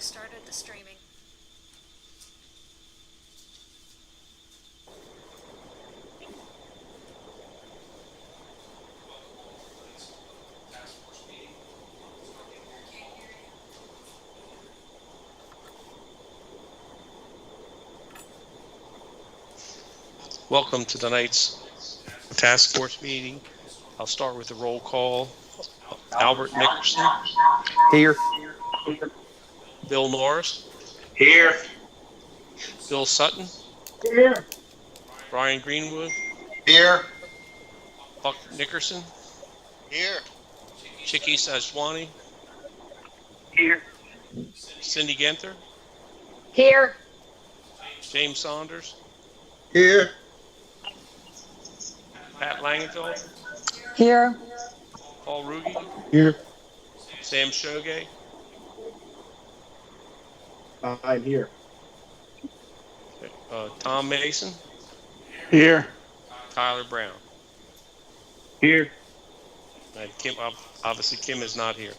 have started the streaming. Welcome to tonight's task force meeting. I'll start with the roll call. Albert Nickerson. Here. Bill Norris. Here. Bill Sutton. Here. Brian Greenwood. Here. Buck Nickerson. Here. Chicky Sajwani. Here. Cindy Genther. Here. James Saunders. Here. Pat Langenfeld. Here. Paul Ruge. Here. Sam Shoge. I'm here. Tom Mason. Here. Tyler Brown. Here. And Kim, obviously Kim is not here.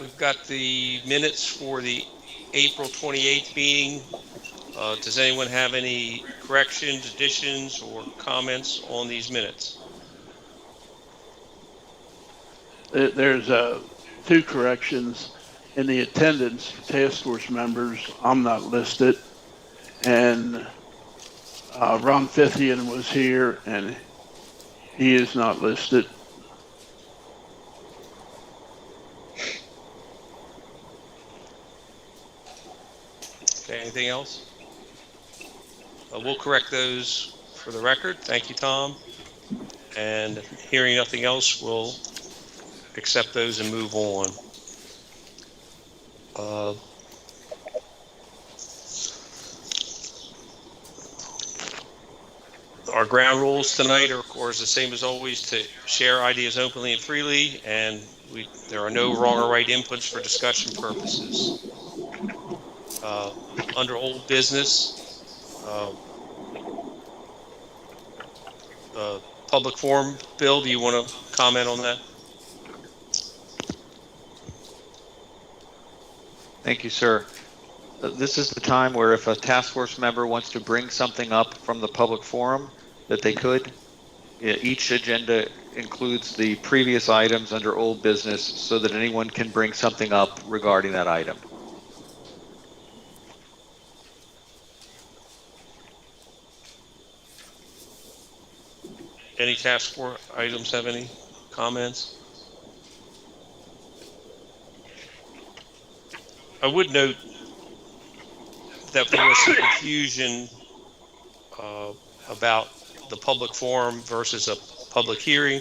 We've got the minutes for the April 28th meeting. Does anyone have any corrections, additions, or comments on these minutes? There's two corrections in the attendance for task force members. I'm not listed, and Ron Fithian was here, and he is not listed. Okay, anything else? We'll correct those for the record. Thank you, Tom. And hearing nothing else, we'll accept those and move on. Our ground rules tonight are, of course, the same as always, to share ideas openly and freely, and there are no wrong or right inputs for discussion purposes. Under old business, public forum, Bill, do you want to comment on that? Thank you, sir. This is the time where if a task force member wants to bring something up from the public forum, that they could. Each agenda includes the previous items under old business so that anyone can bring something up regarding that item. Any task force items have any comments? I would note that there was some confusion about the public forum versus a public hearing,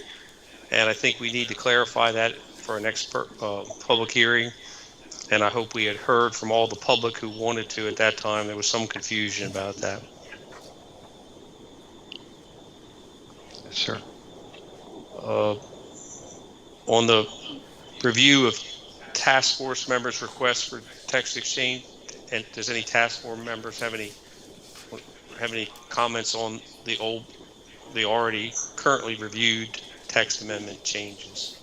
and I think we need to clarify that for our next public hearing. And I hope we had heard from all the public who wanted to at that time. There was some confusion about that. Yes, sir. On the review of task force members' requests for text exchange, and does any task force members have any comments on the already currently reviewed text amendment changes?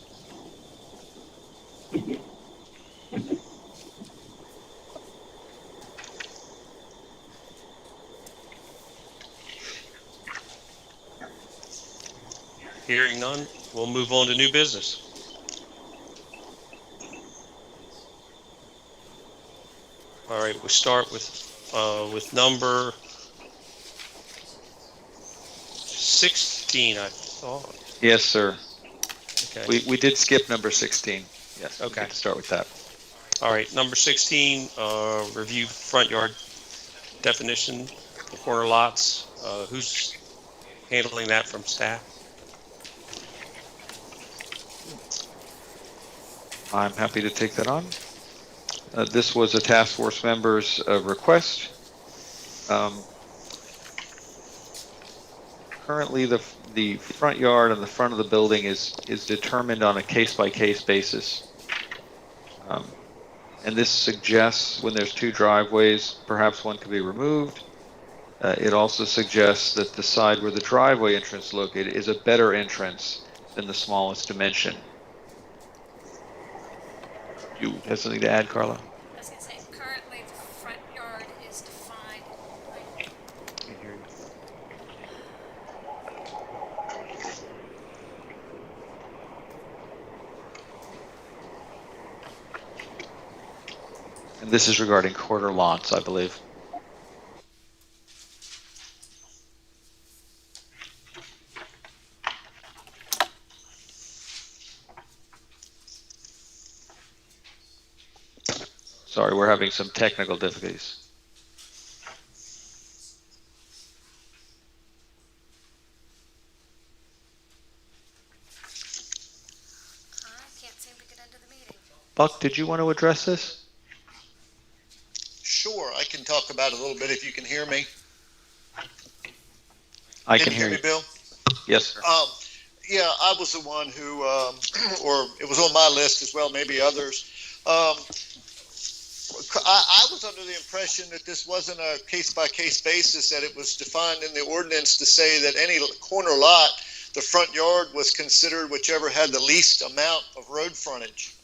Hearing none, we'll move on to new business. All right, we start with number 16, I thought. Yes, sir. Okay. We did skip number 16. Yes. Okay. Start with that. All right, number 16, review front yard definition for corner lots. Who's handling that from staff? I'm happy to take that on. This was a task force member's request. Currently, the front yard and the front of the building is determined on a case-by-case basis. And this suggests when there's two driveways, perhaps one could be removed. It also suggests that the side where the driveway entrance is located is a better entrance than the smallest dimension. You have something to add, Carla? I was gonna say, currently the front yard is defined. Can't hear you. And this is regarding quarter lots, I believe. Sorry, we're having some technical difficulties. I can't seem to get into the meeting. Buck, did you want to address this? Sure, I can talk about it a little bit if you can hear me. I Can can you hear hear you. me, Bill? Yes, sir. Yeah, I was the one who, or it was on my list as well, maybe others. I was under the impression that this wasn't a case-by-case basis, that it was defined in the ordinance to say that any corner lot, the front yard was considered whichever had the least amount of road frontage.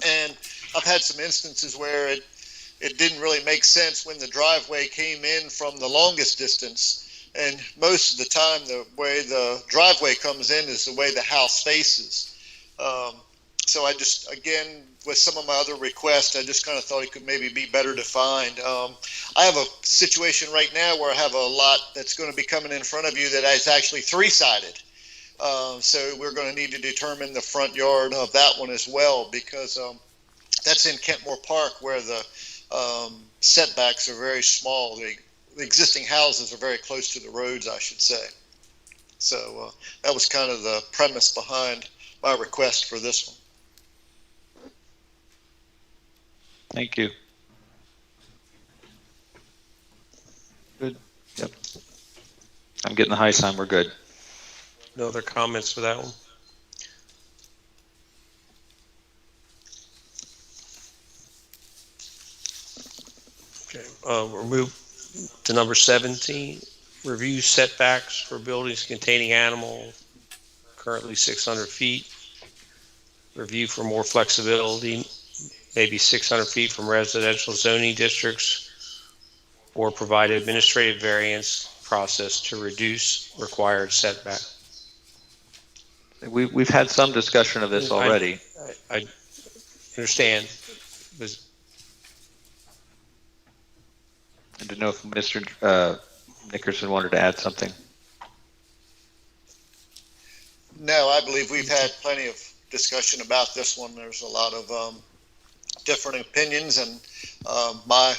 And I've had some instances where it didn't really make sense when the driveway came in from the longest distance. And most of the time, the way the driveway comes in is the way the house faces. So I just, again, with some of my other requests, I just kind of thought it could maybe be better defined. I have a situation right now where I have a lot that's going to be coming in front of you that is actually three-sided. So we're going to need to determine the front yard of that one as well, because that's in Kentmore Park, where the setbacks are very small. The existing houses are very close to the roads, I should say. So that was kind of the premise behind my request for this one. Thank you. Good. Yep. I'm getting the high sign. We're good. No other comments for that one? Okay, we'll move to number 17. Review setbacks for buildings containing animal, currently 600 feet. Review for more flexibility, maybe 600 feet from residential zoning districts, or provide administrative variance process to reduce required setback. We've had some discussion of this already. I understand. I didn't know if Mr. Nickerson wanted to add something. No, I believe we've had plenty of discussion about this one. There's a lot of different opinions, and my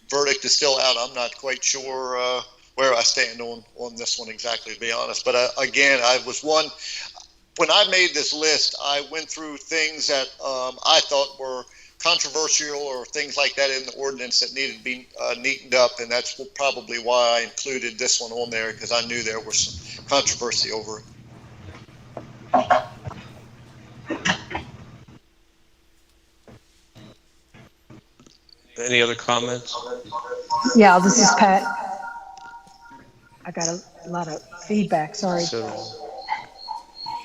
verdict is still out. I'm not quite sure where I stand on this one exactly, to be honest. But again, I was one. When I made this list, I went through things that I thought were controversial or things like that in the ordinance that needed to be neatened up, and that's probably why I included this one on there, because I knew there was some controversy over it. Any other comments? Yeah, this is Pat. I got a lot of feedback, sorry.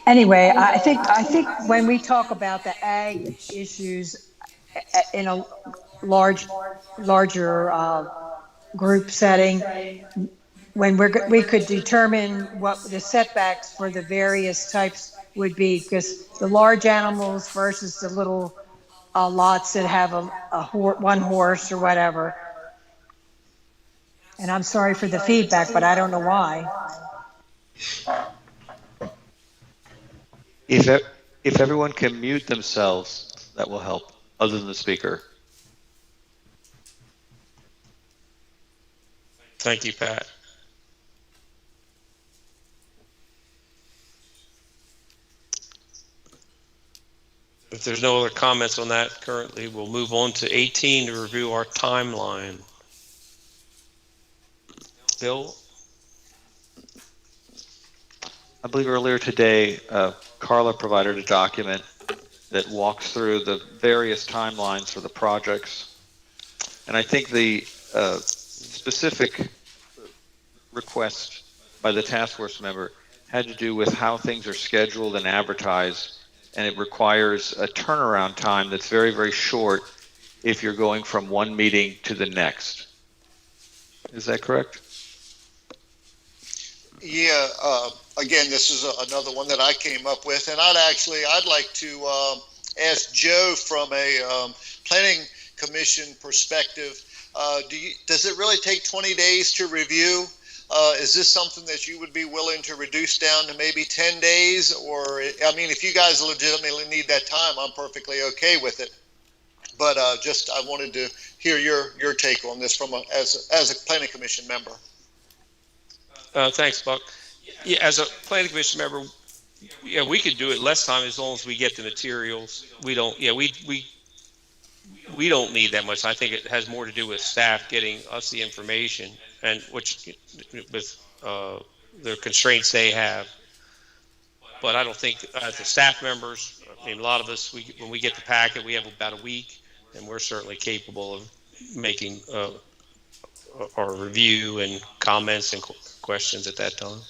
Anyway, I think when we talk about the ag issues in a larger group setting, when we could determine what the setbacks for the various types would be, because the large animals versus the little lots that have one horse or whatever. And I'm sorry for the feedback, but I don't know why. If everyone can mute themselves, that will help, other than the speaker. Thank you, Pat. If there's no other comments on that currently, we'll move on to 18 to review our timeline. Bill? I believe earlier today, Carla provided a document that walks through the various timelines for the projects. And I think the specific request by the task force member had to do with how things are scheduled and advertised and it requires a turnaround time that's very, very short if you're going from one meeting to the next. Is that correct? Yeah, again, this is another one that I came up with, and I'd like to ask Joe from a planning commission perspective. Does it really take 20 days to review? Is this something that you would be willing to reduce down to maybe 10 days? Or, I mean, if you guys legitimately need that time, I'm perfectly okay with it. But just I wanted to hear your take on this from as a planning commission member. Thanks, Buck. Yeah, as a planning commission member, yeah, we could do it less time as long as we get the materials. We don't, yeah, we don't need that much. I think it has more to do with staff getting us the information and which with the constraints they have. But I don't think as the staff members, I mean, a lot of us, when we get the packet, we have about a week, and we're certainly capable of making our review and comments and questions at that time.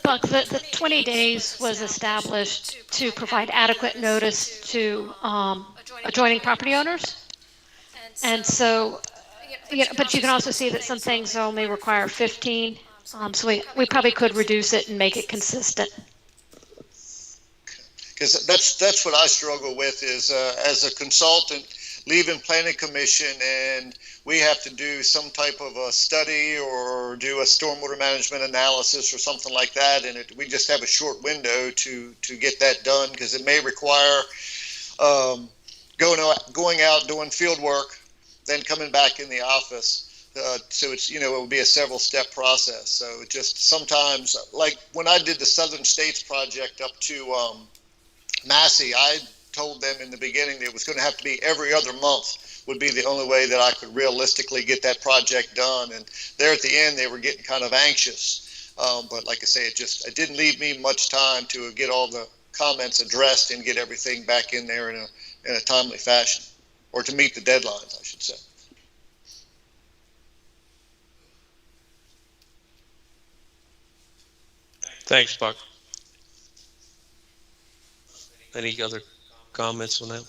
Buck, the 20 days was established to provide adequate notice to adjoining property owners. And so, but you can also see that some things only require 15. So we probably could reduce it and make it consistent. Because that's what I struggle with is as a consultant leaving planning commission and we have to do some type of a study or do a stormwater management analysis or something like that, and we just have a short window to get that done because it may require going out doing field work, then coming back in the office. So it's, it will be a several step process. So it just sometimes, like when I did the Southern States project up to Massey, I told them in the beginning that it was going to have to be every other month would be the only way that I could realistically get that project done. And there at the end, they were getting kind of anxious. But like I say, it didn't leave me much time to get all the comments addressed and get everything back in there in a timely fashion, or to meet the deadlines, I should say. Thanks, Buck. Any other comments on that?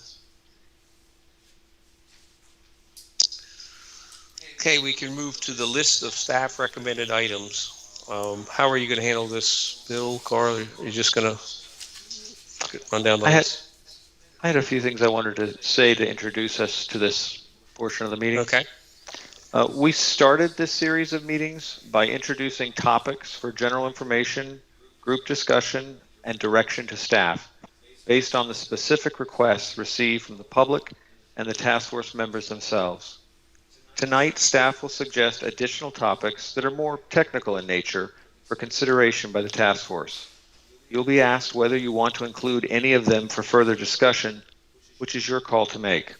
Okay, we can move to the list of staff recommended items. How are you going to handle this, Bill, Carl? Are you just going to run down the list? I had a few things I wanted to say to introduce us to this portion of the meeting. Okay. We started this series of meetings by introducing topics for general information, group discussion, and direction to staff based on the specific requests received from the public and the task force members themselves. Tonight, staff will suggest additional topics that are more technical in nature for consideration by the task force. You'll be asked whether you want to include any of them for further discussion, which is your call to make.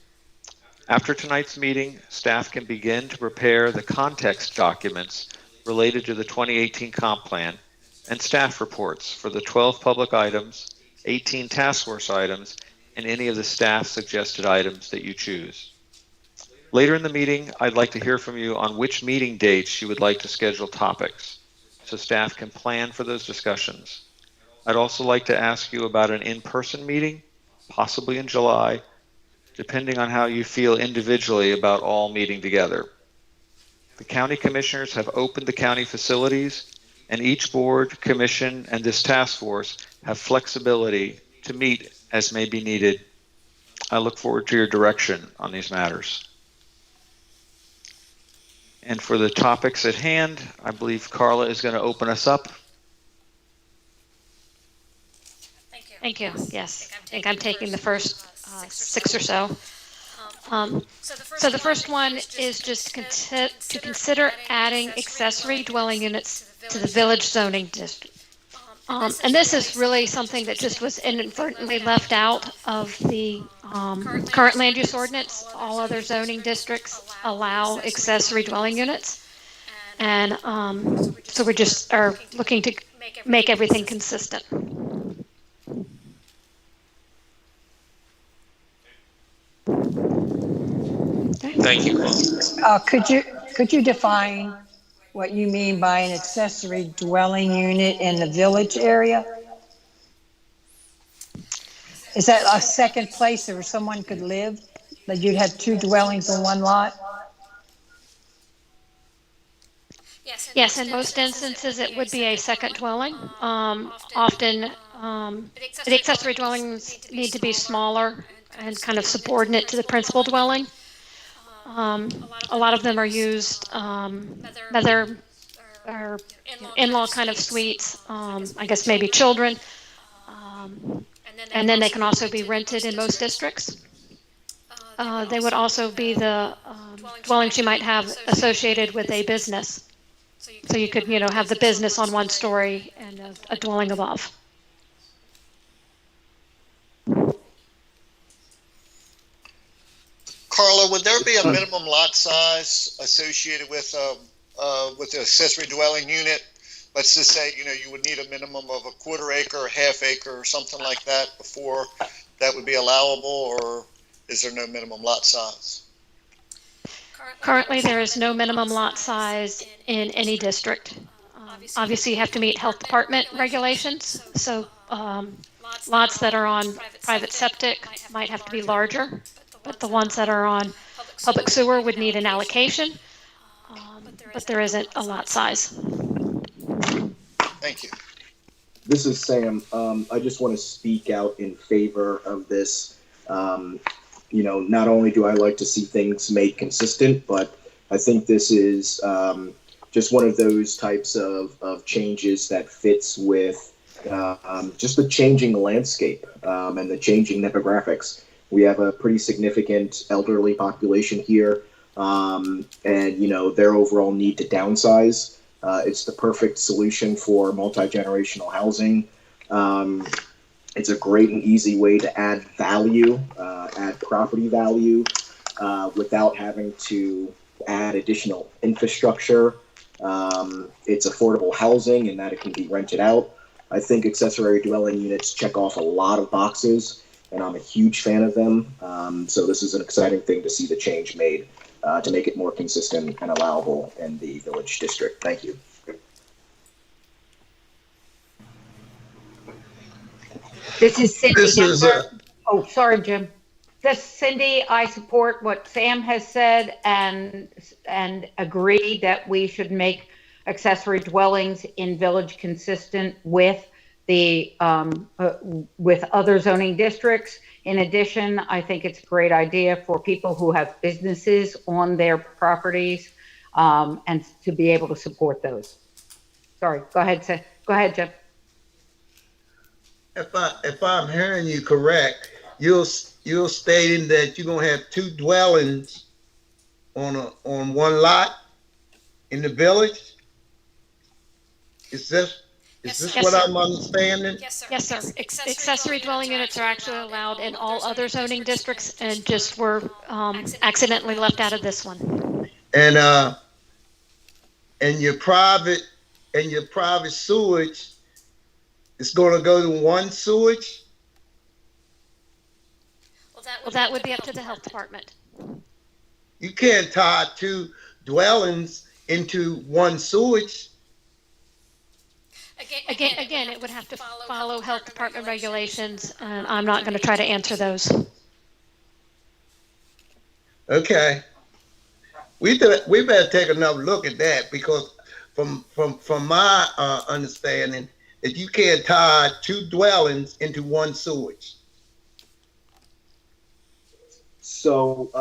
After tonight's meeting, staff can begin to prepare the context documents related to the 2018 comp plan and staff reports for the 12 public items, 18 task force items, and any of the staff suggested items that you choose. Later in the meeting, I'd like to hear from you on which meeting dates you would like to schedule topics, so staff can plan for those discussions. I'd also like to ask you about an in-person meeting, possibly in July, depending on how you feel individually about all meeting together. The county commissioners have opened the county facilities, and each board, commission, and this task force have flexibility to meet as may be needed. I look forward to your direction on these matters. And for the topics at hand, I believe Carla is going to open us up. Thank you. Yes, I think I'm taking the first 6 or so. So the first one is just to consider adding accessory dwelling units to the village zoning district. And this is really something that just was inadvertently left out of the current land use ordinance. All other zoning districts allow accessory dwelling units. And so we just are looking to make everything consistent. Thank you, Carl. Could you define what you mean by an accessory dwelling unit in the village area? Is that a second place where someone could live? That you'd have two dwellings on one lot? Yes, in most instances, it would be a second dwelling. Often, the accessory dwellings need to be smaller and kind of subordinate to the principal dwelling. A lot of them are used, whether or in-law kind of suites, I guess maybe children. And then they can also be rented in most districts. They would also be the dwellings you might have associated with a business. So you could, have the business on one story and a dwelling above. Carla, would there be a minimum lot size associated with the accessory dwelling unit? Let's just say, you would need a minimum of a quarter acre, half acre, or something like that before that would be allowable, or is there no minimum lot size? Currently, there is no minimum lot size in any district. Obviously, you have to meet health department regulations. So lots that are on private septic might have to be larger, but the ones that are on public sewer would need an allocation, but there isn't a lot size. Thank you. This is Sam. I just want to speak out in favor of this. Not only do I like to see things made consistent, but I think this is just one of those types of changes that fits with just the changing landscape and the changing demographics. We have a pretty significant elderly population here, and their overall need to downsize. It's the perfect solution for multi-generational housing. It's a great and easy way to add value, add property value, without having to add additional infrastructure. It's affordable housing in that it can be rented out. I think accessory dwelling units check off a lot of boxes, and I'm a huge fan of them. So this is an exciting thing to see the change made to make it more consistent and allowable in the village district. Thank you. This is Cindy. This is Oh, sorry, Jim. This is Cindy. I support what Sam has said and agree that we should make accessory dwellings in village consistent with the with other zoning districts. In addition, I think it's a great idea for people who have businesses on their properties and to be able to support those. Sorry, go ahead, Jim. if I'm hearing you correct, you're stating that you're gonna have two dwellings on one lot in the village. Is this what I'm understanding? Yes, sir. Accessory dwelling units are actually allowed in all other zoning districts and just were accidentally left out of this one. And your private sewage is going to go to one sewage? Well, that would be up to the health department. You can't tie two dwellings into one sewage. Again, it would have to follow health department regulations, and I'm not going to try to answer those. Okay. We better take another look at that, because from my understanding, that you can't tie two dwellings into one sewage. So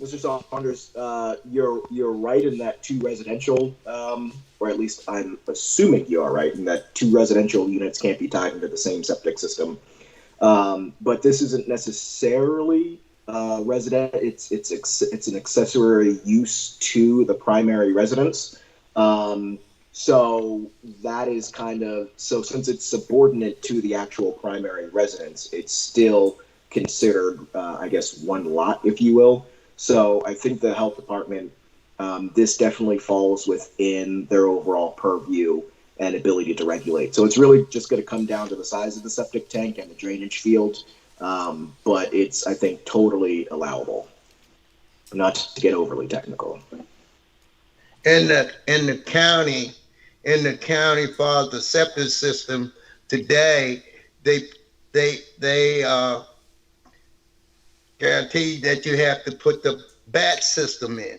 Mr. Saunders, you're right in that two residential, or at least I'm assuming you are right in that two residential units can't be tied into the same septic system. But this isn't necessarily resident. It's an accessory use to the primary residence. So that is so since it's subordinate to the actual primary residence, it's still considered, I guess, one lot, if you will. So I think the health department, this definitely falls within their overall purview and ability to regulate. So it's really just going to come down to the size of the septic tank and the drainage field. But it's, I think, totally allowable, not to get overly technical. In the county for the septic system today, they guarantee that you have to put the bat system in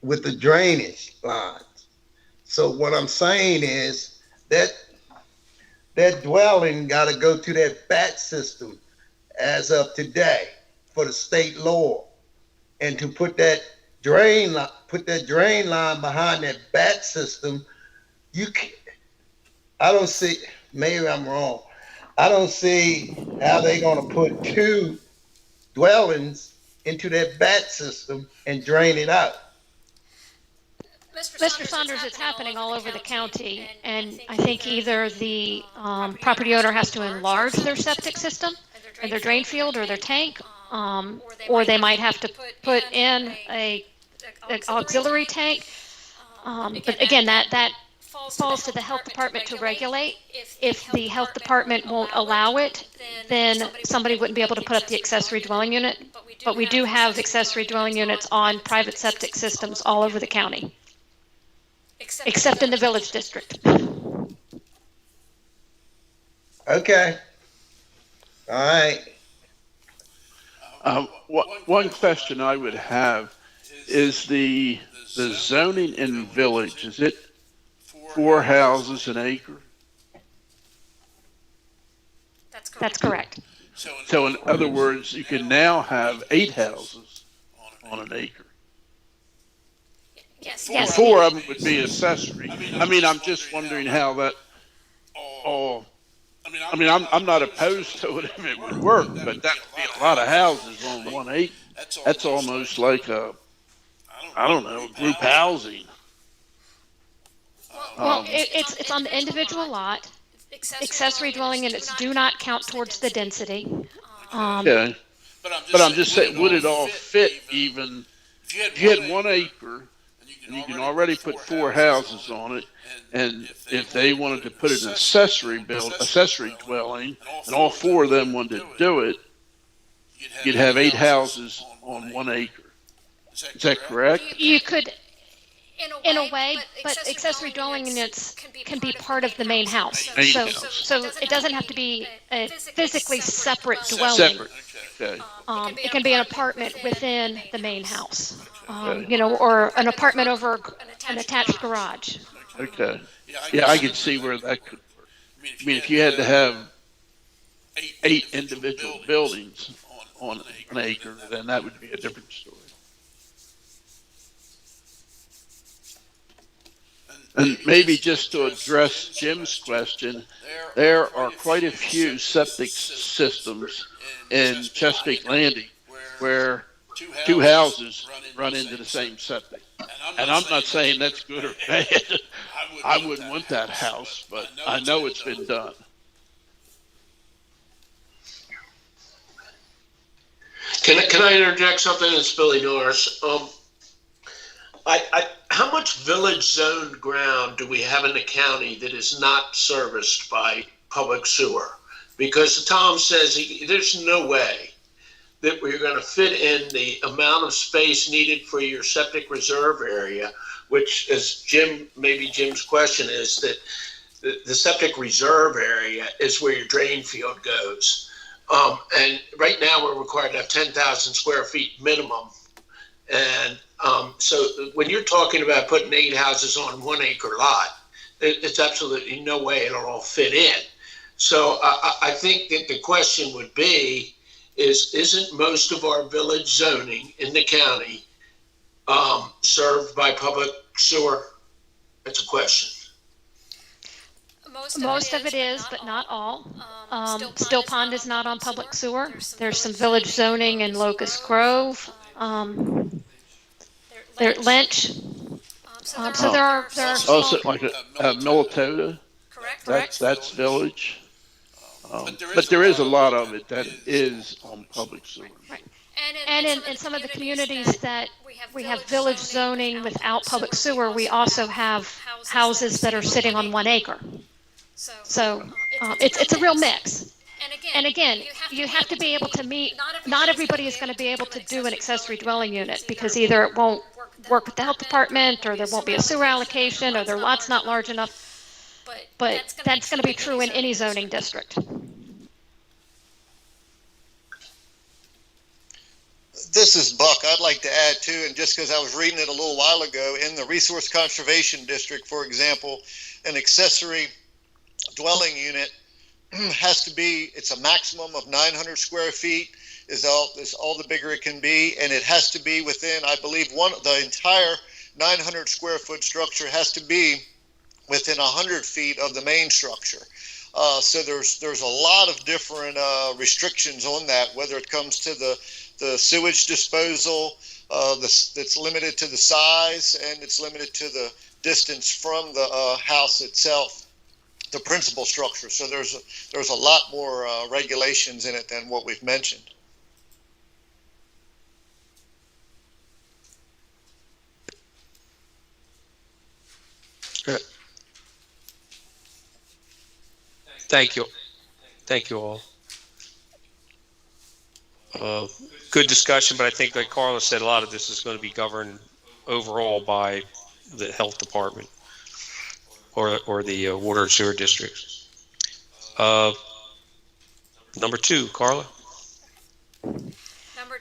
with the drainage lines. So what I'm saying is that that dwelling got to go to that bat system as of today for the state law, and to put that drain line behind that bat system, you can, I don't see. Maybe I'm wrong. I don't see how they're going to put two dwellings into that bat system and drain it out. Mr. Saunders, it's happening all over the county, and I think either the property owner has to enlarge their septic system and their drain field or their tank, or they might have to put in an auxiliary tank. But again, that falls to the health department to regulate. If the health department won't allow it, then somebody wouldn't be able to put up the accessory dwelling unit. But we do have accessory dwelling units on private septic systems all over the county, except in the village district. Okay. All right. One question I would have is the zoning in village, is it 4 houses an acre? That's correct. So in other words, you can now have 8 houses on an acre. Yes. 4 of them would be accessory. I mean, I'm just wondering how that all. I mean, I'm not opposed to it if it would work, but that would be a lot of houses on 1 acre. That's almost like I don't know, group housing. Well, it's on the individual lot. Accessory dwelling units do not count towards the density. Okay. But I'm just saying, would it all fit even if you had 1 acre and you can already put 4 houses on it, and if they wanted to put an accessory dwelling, and all 4 of them wanted to do it, you'd have 8 houses on 1 acre. Is that correct? You could, in a way, but accessory dwelling units can be part of the main house. Main So, house. so it doesn't have to be a physically separate dwelling. Separate. Okay. It can be an apartment within the main house, or an apartment over an attached garage. Okay. Yeah, I could see where that could work. I mean, if you had to have 8 individual buildings on an acre, then that would be a different story. And maybe just to address Jim's question, there are quite a few septic systems in Chesapeake Landing where 2 houses run into the same septic. And I'm not saying that's good or bad. I wouldn't want that house, but I know it's been done. Can I interject something? It's Billy Norris. How much village zoned ground do we have in the county that is not serviced by public sewer? Because Tom says there's no way that we're going to fit in the amount of space needed for your septic reserve area, which is Jim's question is that the septic reserve area is where your drain field goes. And right now we're required to have 10,000 square feet minimum. And so when you're talking about putting 8 houses on 1 acre lot, it's absolutely no way it'll all fit in. So I think that the question would be, isn't most of our village zoning in the county served by public sewer? That's a question. Most of it is, but not all. Still Pond is not on public sewer. There's some village zoning in Locust Grove. Lynch. So there are Also, like a Militota. Correct. That's village. But there is a lot of it that is on public sewer. Right. And in some of the communities that we have village zoning without public sewer, we also have houses that are sitting on 1 acre. So it's a real mix. And again, you have to be able to meet, not everybody is going to be able to do an accessory dwelling unit because either it won't work with the health department or there won't be a sewer allocation or their lot's not large enough. But that's going to be true in any zoning district. This is Buck. I'd like to add too, and just because I was reading it a little while ago, in the Resource Conservation District, for example, an accessory dwelling unit has to be, it's a maximum of 900 square feet is all the bigger it can be, and it has to be within, I believe, the entire 900 square foot structure has to be within 100 feet of the main structure. So there's a lot of different restrictions on that, whether it comes to the sewage disposal, that's limited to the size, and it's limited to the distance from the house itself, the principal structure. So there's a lot more regulations in it than what we've mentioned. Thank you. Thank you all. Good discussion, but I think, like Carla said, a lot of this is going to be governed overall by the health department or the water and sewer districts. Number 2, Carla.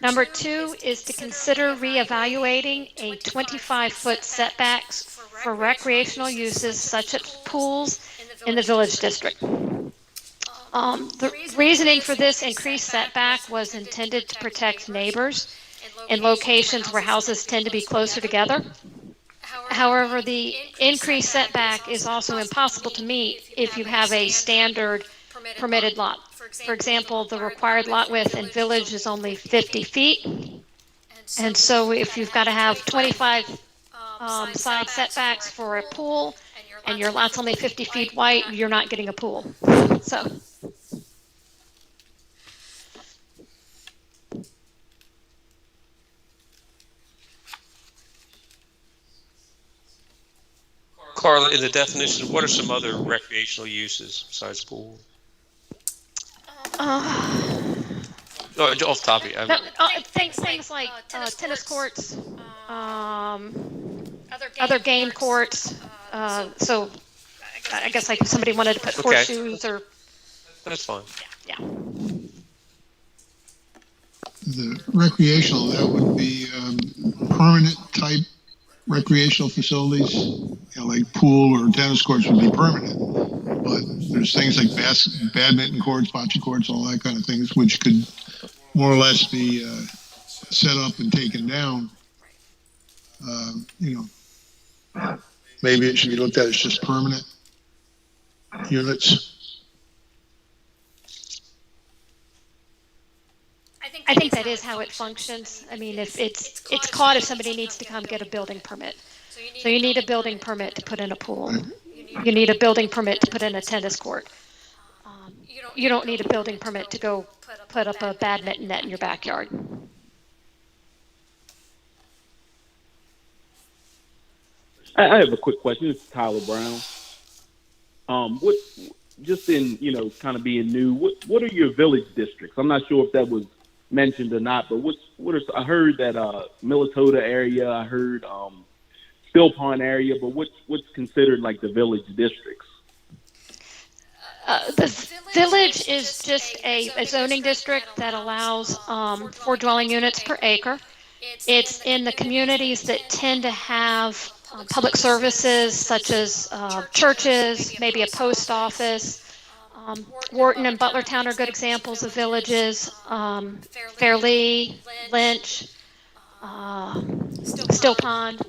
Number 2 is to consider reevaluating a 25-foot setbacks for recreational uses such as pools in the village district. The reasoning for this increased setback was intended to protect neighbors in locations where houses tend to be closer together. However, the increased setback is also impossible to meet if you have a standard permitted lot. For example, the required lot width in village is only 50 feet. And so if you've got to have 25 side setbacks for a pool and your lot's only 50 feet wide, you're not getting a pool. So. Carla, in the definition, what are some other recreational uses besides pool? Off topic. Things like tennis courts, other game courts. So I guess like if somebody wanted to put horseshoes or. That's fine. Yeah. The recreational, that would be permanent type recreational facilities, like pool or tennis courts would be permanent. But there's things like badminton courts, bocce courts, all that kind of things, which could more or less be set up and taken down. Maybe it should be looked at as just permanent units. I think that is how it functions. I mean, if it's caught if somebody needs to come get a building permit. So you need a building permit to put in a pool. You need a building permit to put in a tennis court. You don't need a building permit to go put up a badminton net in your backyard. I have a quick question. This is Tyler Brown. What, just in, kind of being new, what are your village districts? I'm not sure if that was mentioned or not, but I heard that Militota area, I heard Still Pond area, but what's considered like the village districts? The village is just a zoning district that allows 4 dwelling units per acre. It's in the communities that tend to have public services such as churches, maybe a post office. Wharton and Butlertown are good examples of villages. Fairleigh, Lynch, Still Pond.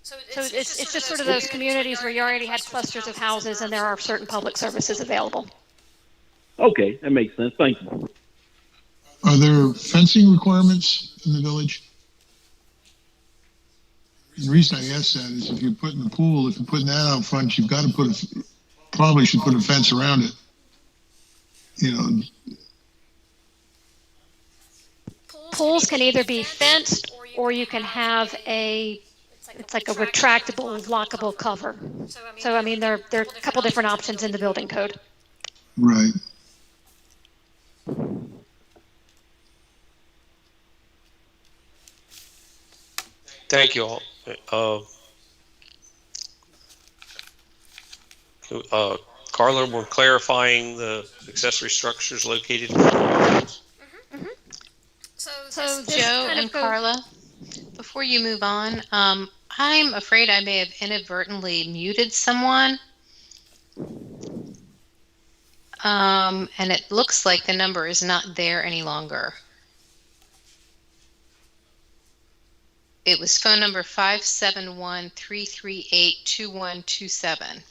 So it's just sort of those communities where you already had clusters of houses and there are certain public services available. Okay, that makes sense. Thank you. Are there fencing requirements in the village? The reason I ask that is if you're putting the pool, if you're putting that out front, you've got to probably should put a fence around it. Pools can either be fenced or you can have it's like a retractable, lockable cover. So, I mean, there are a couple different options in the building code. Right. Thank you all. Carla, we're clarifying the accessory structures located in the this Joe kind and of goes. Carla, before you move on, I'm afraid I may have inadvertently muted someone. And it looks like the number is not there any longer. It was phone number 571-338-2127.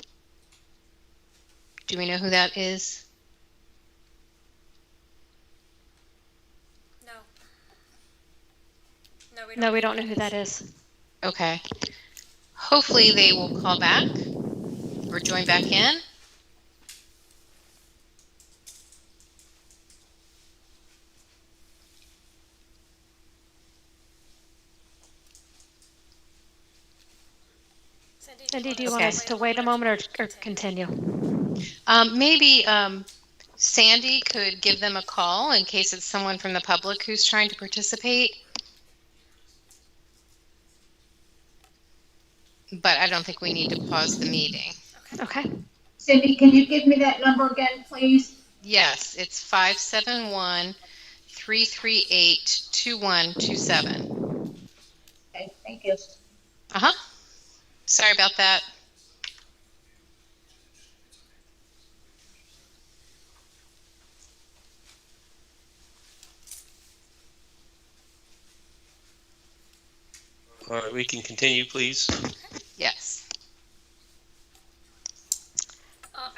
Do we know who that is? No, we don't know who that is. Okay. Hopefully they will call back or join back in. Cindy, do you want us to wait a moment or continue? Maybe Sandy could give them a call in case it's someone from the public who's trying to participate. But I don't think we need to pause the meeting. Okay. Cindy, can you give me that number again, please? Yes, it's 571-338-2127. Okay, thank you. Uh-huh. Sorry about that. All right, we can continue, please. Yes.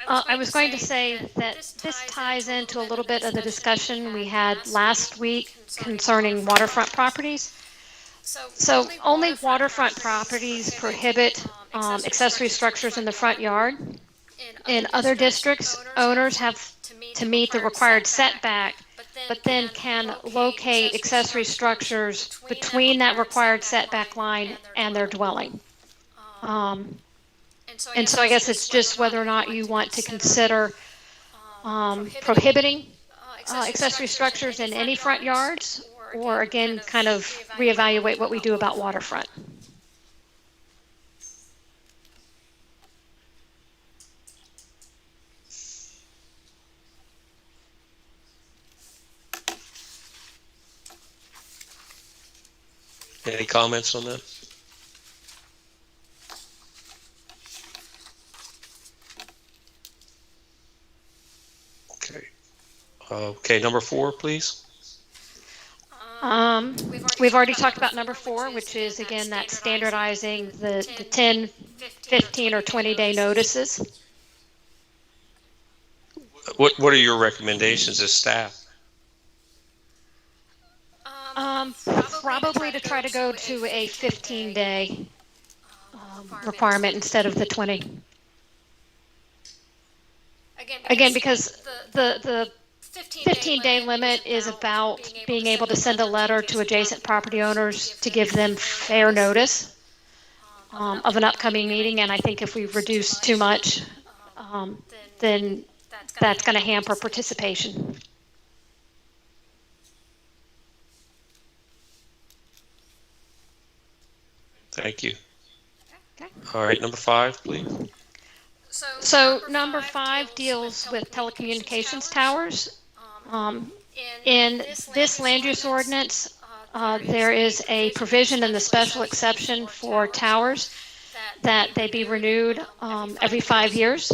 I was going to say that this ties into a little bit of the discussion we had last week concerning waterfront properties. So only waterfront properties prohibit accessory structures in the front yard. In other districts, owners have to meet the required setback, but then can locate accessory structures between that required setback line and their dwelling. And so I guess it's just whether or not you want to consider prohibiting accessory structures in any front yards, or again, kind of reevaluate what we do about waterfront. Any comments on that? Okay. Okay, number 4, please. We've already talked about number 4, which is again that standardizing the 10, 15, or 20-day notices. What are your recommendations as staff? Probably to try to go to a 15-day requirement instead of the 20. Again, because the 15-day limit is about being able to send a letter to adjacent property owners to give them fair notice of an upcoming meeting, and I think if we reduce too much, then that's going to hamper participation. Thank you. Okay. All right, number 5, please. So number 5 deals with telecommunications towers. In this land use ordinance, there is a provision in the special exception for towers that they be renewed every 5 years.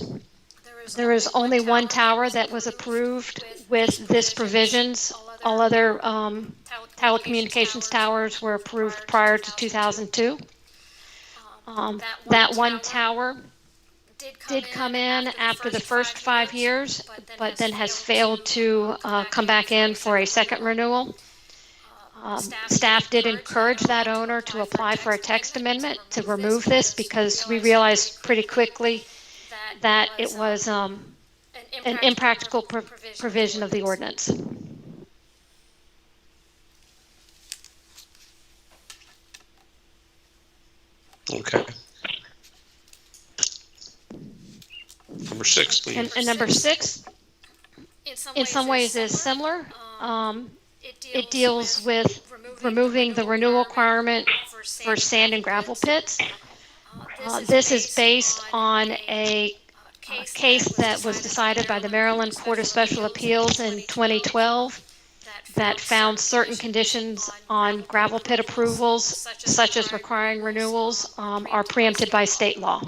There is only one tower that was approved with this provisions. All other telecommunications towers were approved prior to 2002. That one tower did come in after the first 5 years, but then has failed to come back in for a second renewal. Staff did encourage that owner to apply for a text amendment to remove this because we realized pretty quickly that it was an impractical provision of the ordinance. Okay. Number 6, please. And number 6, in some ways, is similar. It deals with removing the renewal requirement for sand and gravel pits. This is based on a case that was decided by the Maryland Court of Special Appeals in 2012 that found certain conditions on gravel pit approvals, such as requiring renewals, are preempted by state law.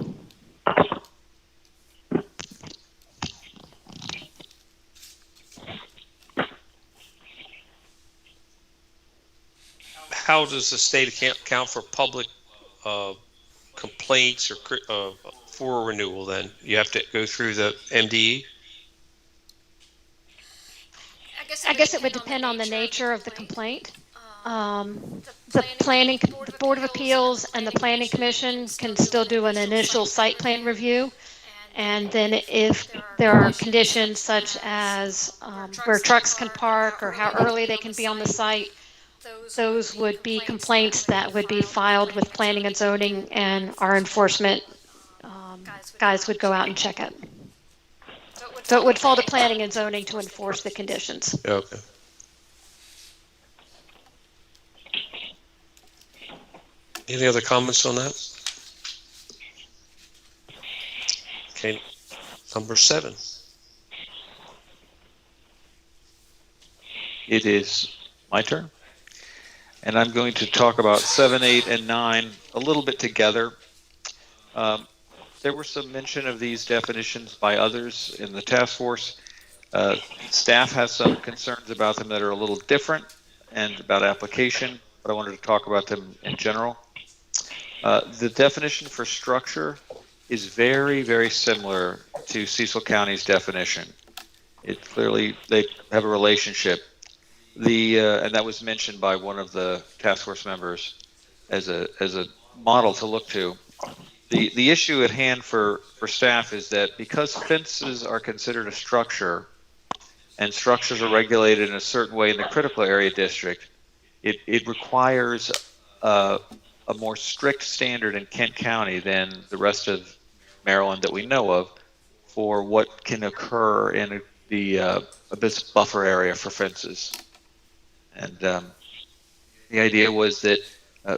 How does the state account for public complaints or for renewal? Then you have to go through the MDE. I guess it would depend on the nature of the complaint. The Board of Appeals and the Planning Commission can still do an initial site plan review. And then if there are conditions such as where trucks can park or how early they can be on the site, those would be complaints that would be filed with planning and zoning, and our enforcement guys would go out and check it. So it would fall to planning and zoning to enforce the conditions. Okay. Any other comments on that? Okay, number 7. It is my turn. And I'm going to talk about 7, 8, and 9 a little bit together. There were some mention of these definitions by others in the task force. Staff has some concerns about them that are a little different and about application, but I wanted to talk about them in general. The definition for structure is very, very similar to Cecil County's definition. It clearly, they have a relationship. And that was mentioned by one of the task force members as a model to look to. The issue at hand for staff is that because fences are considered a structure and structures are regulated in a certain way in the critical area district, it requires a more strict standard in Kent County than the rest of Maryland that we know of for what can occur in the abyss buffer area for fences. And the idea was that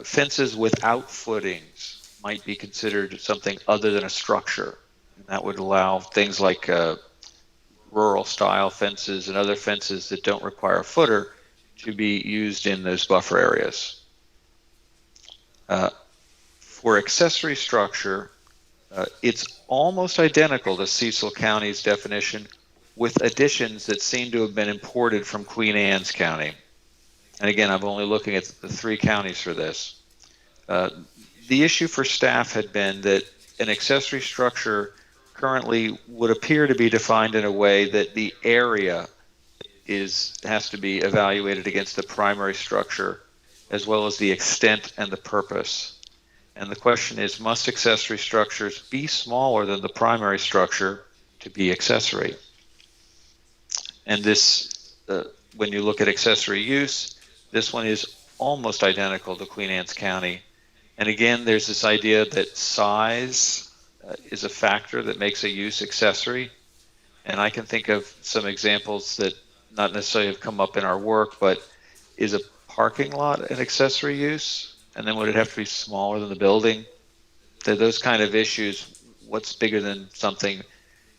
fences without footings might be considered something other than a structure. And that would allow things like rural style fences and other fences that don't require a footer to be used in those buffer areas. For accessory structure, it's almost identical to Cecil County's definition, with additions that seem to have been imported from Queen Anne's County. And again, I'm only looking at the 3 counties for this. The issue for staff had been that an accessory structure currently would appear to be defined in a way that the area has to be evaluated against the primary structure, as well as the extent and the purpose. And the question is, must accessory structures be smaller than the primary structure to be accessory? And this, when you look at accessory use, this one is almost identical to Queen Anne's County. And again, there's this idea that size is a factor that makes a use accessory. And I can think of some examples that not necessarily have come up in our work, but is a parking lot an accessory use? And then would it have to be smaller than the building? Those kind of issues, what's bigger than something,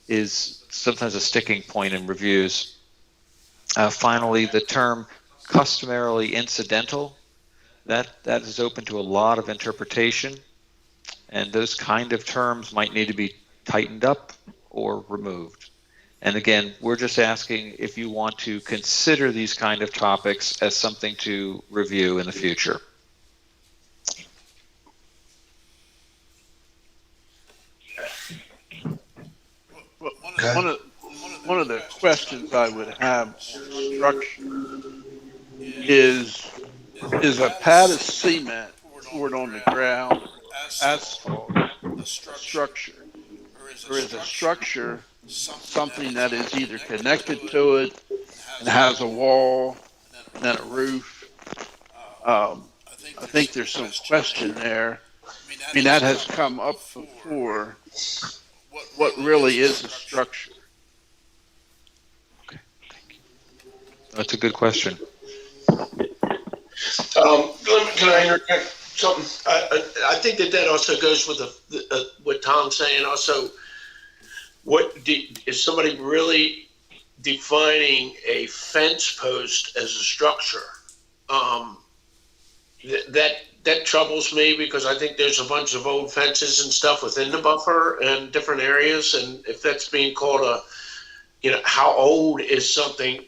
is sometimes a sticking point in reviews. Finally, the term customarily incidental, that is open to a lot of interpretation, and those kind of terms might need to be tightened up or removed. And again, we're just asking if you want to consider these kind of topics as something to review in the future. One of the questions I would have on structure is a pad of cement poured on the ground, asphalt, a structure? Or is a structure something that is either connected to it and has a wall and then a roof? I think there's some question there. I mean, that has come up before. What really is a structure? Okay, thank you. That's a good question. Can I interject something? I think that also goes with what Tom's saying. Also, is somebody really defining a fence post as a structure. That troubles me because I think there's a bunch of old fences and stuff within the buffer and different areas. And if that's being called how old is something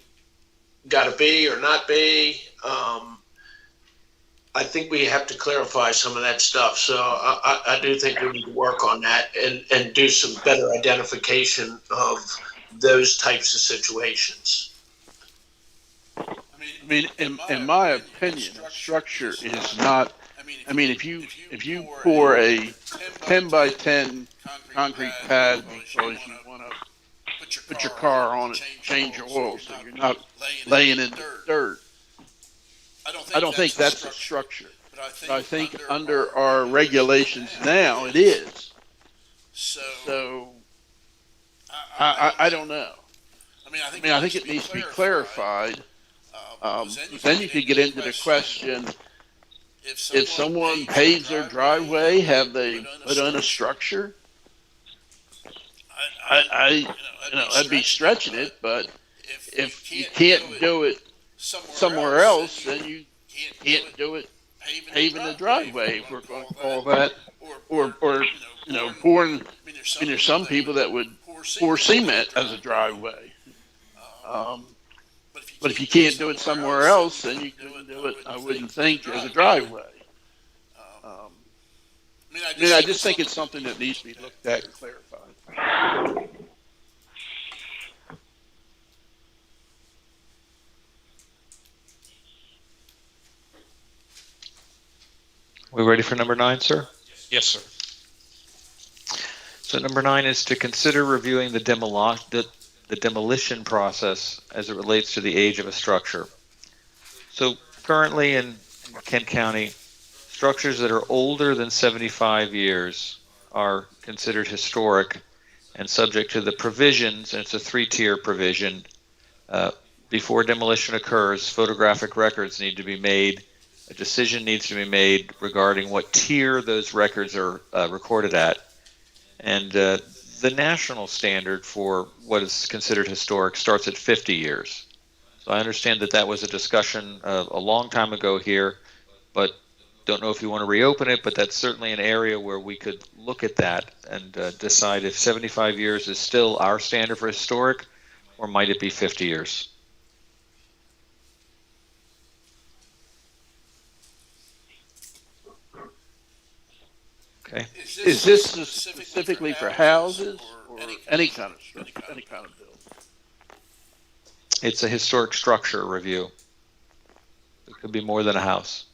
got to be or not be? I think we have to clarify some of that stuff. So I do think we need to work on that and do some better identification of those types of situations. I mean, in my opinion, a structure is not. I mean, if you pour a 10 by 10 concrete pad because you want to put your car on it, change your oil, so you're not laying in the dirt. I don't think that's a structure. But I think under our regulations now, it is. So I don't know. I mean, I think it needs to be clarified. Then you could get into the question: if someone paves their driveway, have they put in a structure? I'd be stretching it, but if you can't do it somewhere else, then you can't do it paving the driveway, if we're going to call that, or pouring. I mean, there's some people that would pour cement as a driveway. But if you can't do it somewhere else, then you couldn't do it, I wouldn't think, as a driveway. I just think it's something that needs to be looked at and clarified. We ready for number 9, sir? Yes, sir. So number 9 is to consider reviewing the demolition process as it relates to the age of a structure. So currently in Kent County, structures that are older than 75 years are considered historic and subject to the provisions, and it's a 3-tier provision. Before demolition occurs, photographic records need to be made. A decision needs to be made regarding what tier those records are recorded at. And the national standard for what is considered historic starts at 50 years. So I understand that was a discussion a long time ago here, but don't know if you want to reopen it, but that's certainly an area where we could look at that and decide if 75 years is still our standard for historic, or might it be 50 years? Okay. Is this specifically for houses or any kind of structure, any kind of building? It's a historic structure review. It could be more than a house.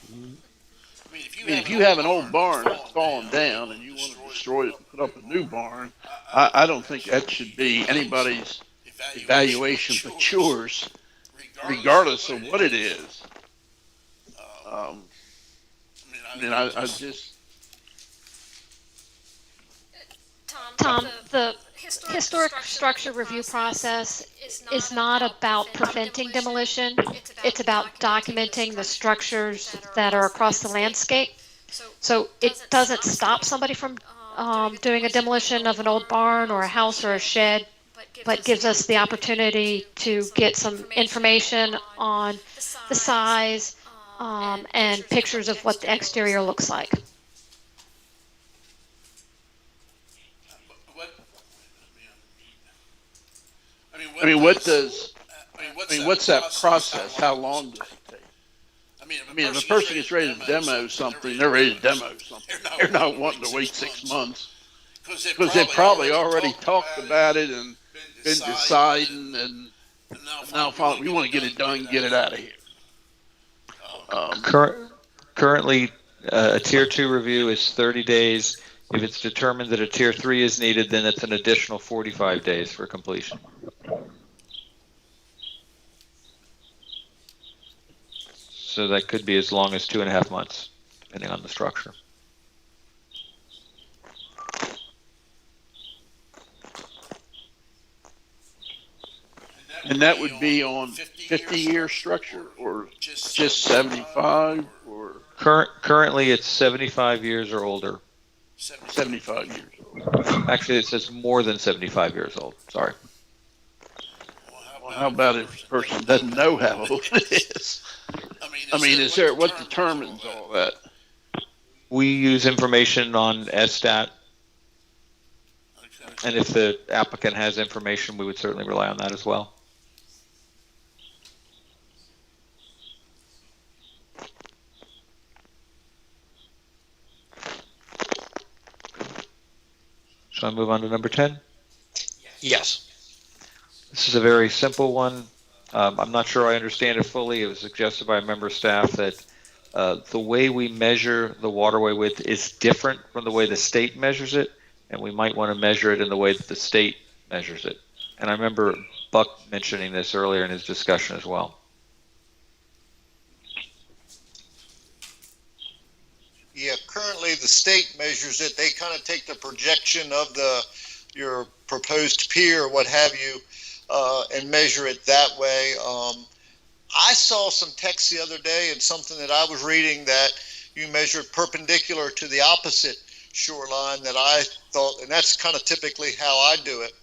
I mean, if you have an old barn that's fallen down and you want to destroy it and put up a new barn, I don't think that should be anybody's evaluation but yours, regardless of what it is. I just... Tom, the historic structure review process is not about preventing demolition. It's about documenting the structures that are across the landscape. So it doesn't stop somebody from doing a demolition of an old barn or a house or a shed, but gives us the opportunity to get some information on the size and pictures of what the exterior looks like. I mean, what's that process? How long does it take? I mean, if a person gets ready to demo something, they're ready to demo something. They're not wanting to wait 6 months because they've probably already talked about it and been deciding, and now we want to get it done, get it out of here. Currently, a Tier 2 review is 30 days. If it's determined that a Tier 3 is needed, then it's an additional 45 days for completion. So that could be as long as 2.5 months, depending on the structure. And that would be on 50-year structure, or just 75, or currently it's 75 years or older. 75 years old. Actually, it says more than 75 years old. Sorry. Well, how about if the person doesn't know how old it is? I mean, is there what determines all that? We use information on SSTAT, and if the applicant has information, we would certainly rely on that as well. Shall I move on to number 10? Yes. This is a very simple one. I'm not sure I understand it fully. It was suggested by a member of staff that the way we measure the waterway width is different from the way the state measures it, and we might want to measure it in the way that the state measures it. And I remember Buck mentioning this earlier in his discussion as well. Yeah, currently the state measures it. They kind of take the projection of your proposed pier or what have you, and measure it that way. I saw some text the other day and something that I was reading that you measured perpendicular to the opposite shoreline that I thought, and that's kind of typically how I do it.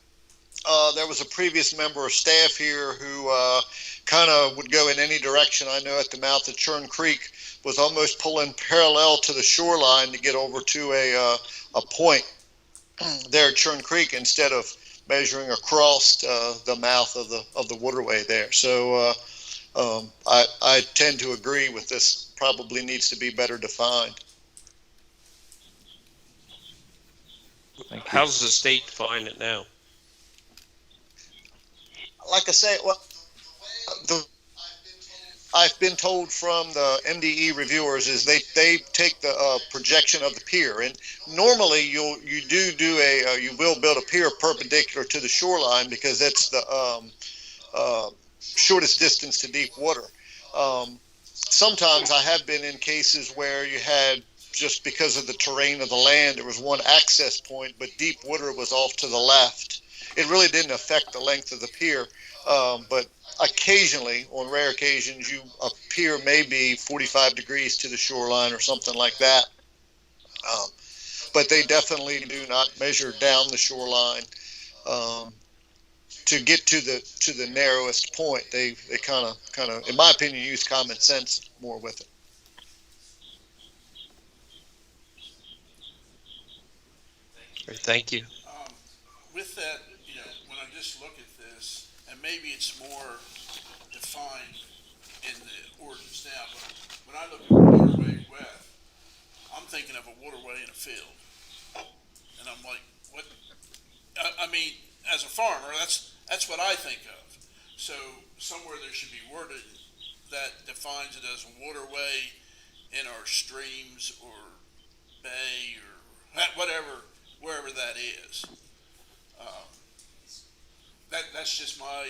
There was a previous member of staff here who kind of would go in any direction. I know at the mouth of Churn Creek was almost pulling parallel to the shoreline to get over to a point there at Churn Creek instead of measuring across the mouth of the waterway there. So I tend to agree with this. Probably needs to be better defined. How does the state define it now? Like I say, well, I've been told from the MDE reviewers is they take the projection of the pier, and normally you will build a pier perpendicular to the shoreline because that's the shortest distance to deep water. Sometimes I have been in cases where you had, just because of the terrain of the land, there was one access point, but deep water was off to the left. It really didn't affect the length of the pier, but occasionally, on rare occasions, a pier may be 45 degrees to the shoreline or something like that. But they definitely do not measure down the shoreline to get to the narrowest point. They kind of, in my opinion, use common sense more with it. Thank you. With that, when I just look at this, and maybe it's more defined in the ordinance now, but when I look at waterway width, I'm thinking of a waterway in a field. And I'm like, what? I mean, as a farmer, that's what I think of. So somewhere there should be worded that defines it as a waterway in our streams or bay or whatever, wherever that is. That's just my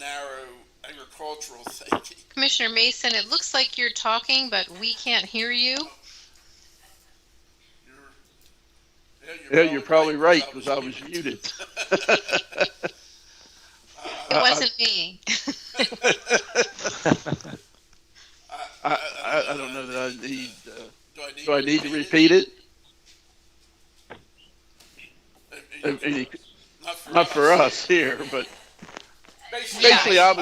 narrow agricultural thinking. Commissioner Mason, it looks like you're talking, but we can't hear you. You're probably right, because I was muted. It wasn't me. I don't know that I need. Do I need to repeat it? Not for us here, but basically, I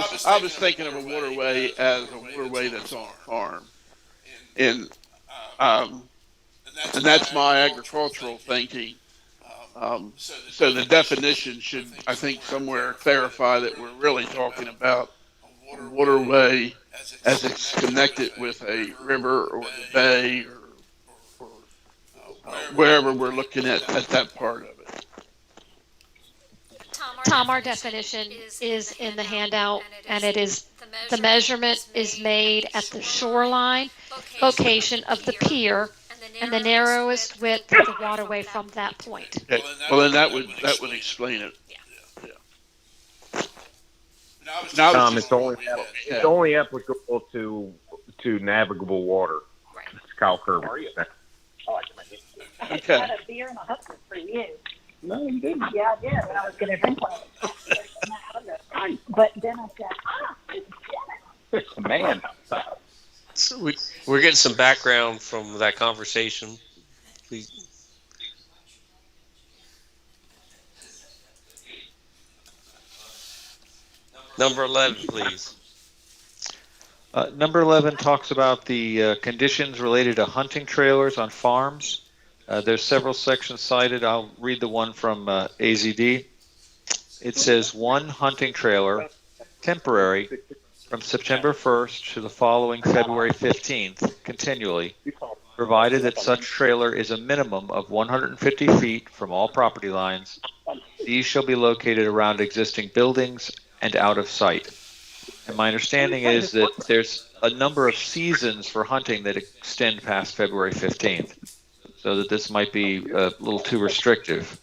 was thinking of a waterway as a waterway that's on a farm, and that's my agricultural thinking. So the definition should, I think, somewhere clarify that we're really talking about a waterway as it's connected with a river or the bay or wherever we're looking at that part of it. Tom, our definition is in the handout, and it is the measurement is made at the shoreline location of the pier and the narrowest width of the waterway from that point. Okay. Well, then that would explain it. Yeah. Tom, it's only applicable to navigable water. Right. It's Kyle Kirby. Okay. I had a beer and a husband for you. No, you didn't. Yeah, I did, and I was going to drink one. But then I said, it's Janet. It's a man. So we're getting some background from that conversation. Please. Number 11, please. Number 11 talks about the conditions related to hunting trailers on farms. There's several sections cited. I'll read the one from AZD. It says one hunting trailer, temporary, from September 1st to the following February 15th, continually, provided that such trailer is a minimum of 150 feet from all property lines. These shall be located around existing buildings and out of sight. And my understanding is that there's a number of seasons for hunting that extend past February 15th, so that this might be a little too restrictive.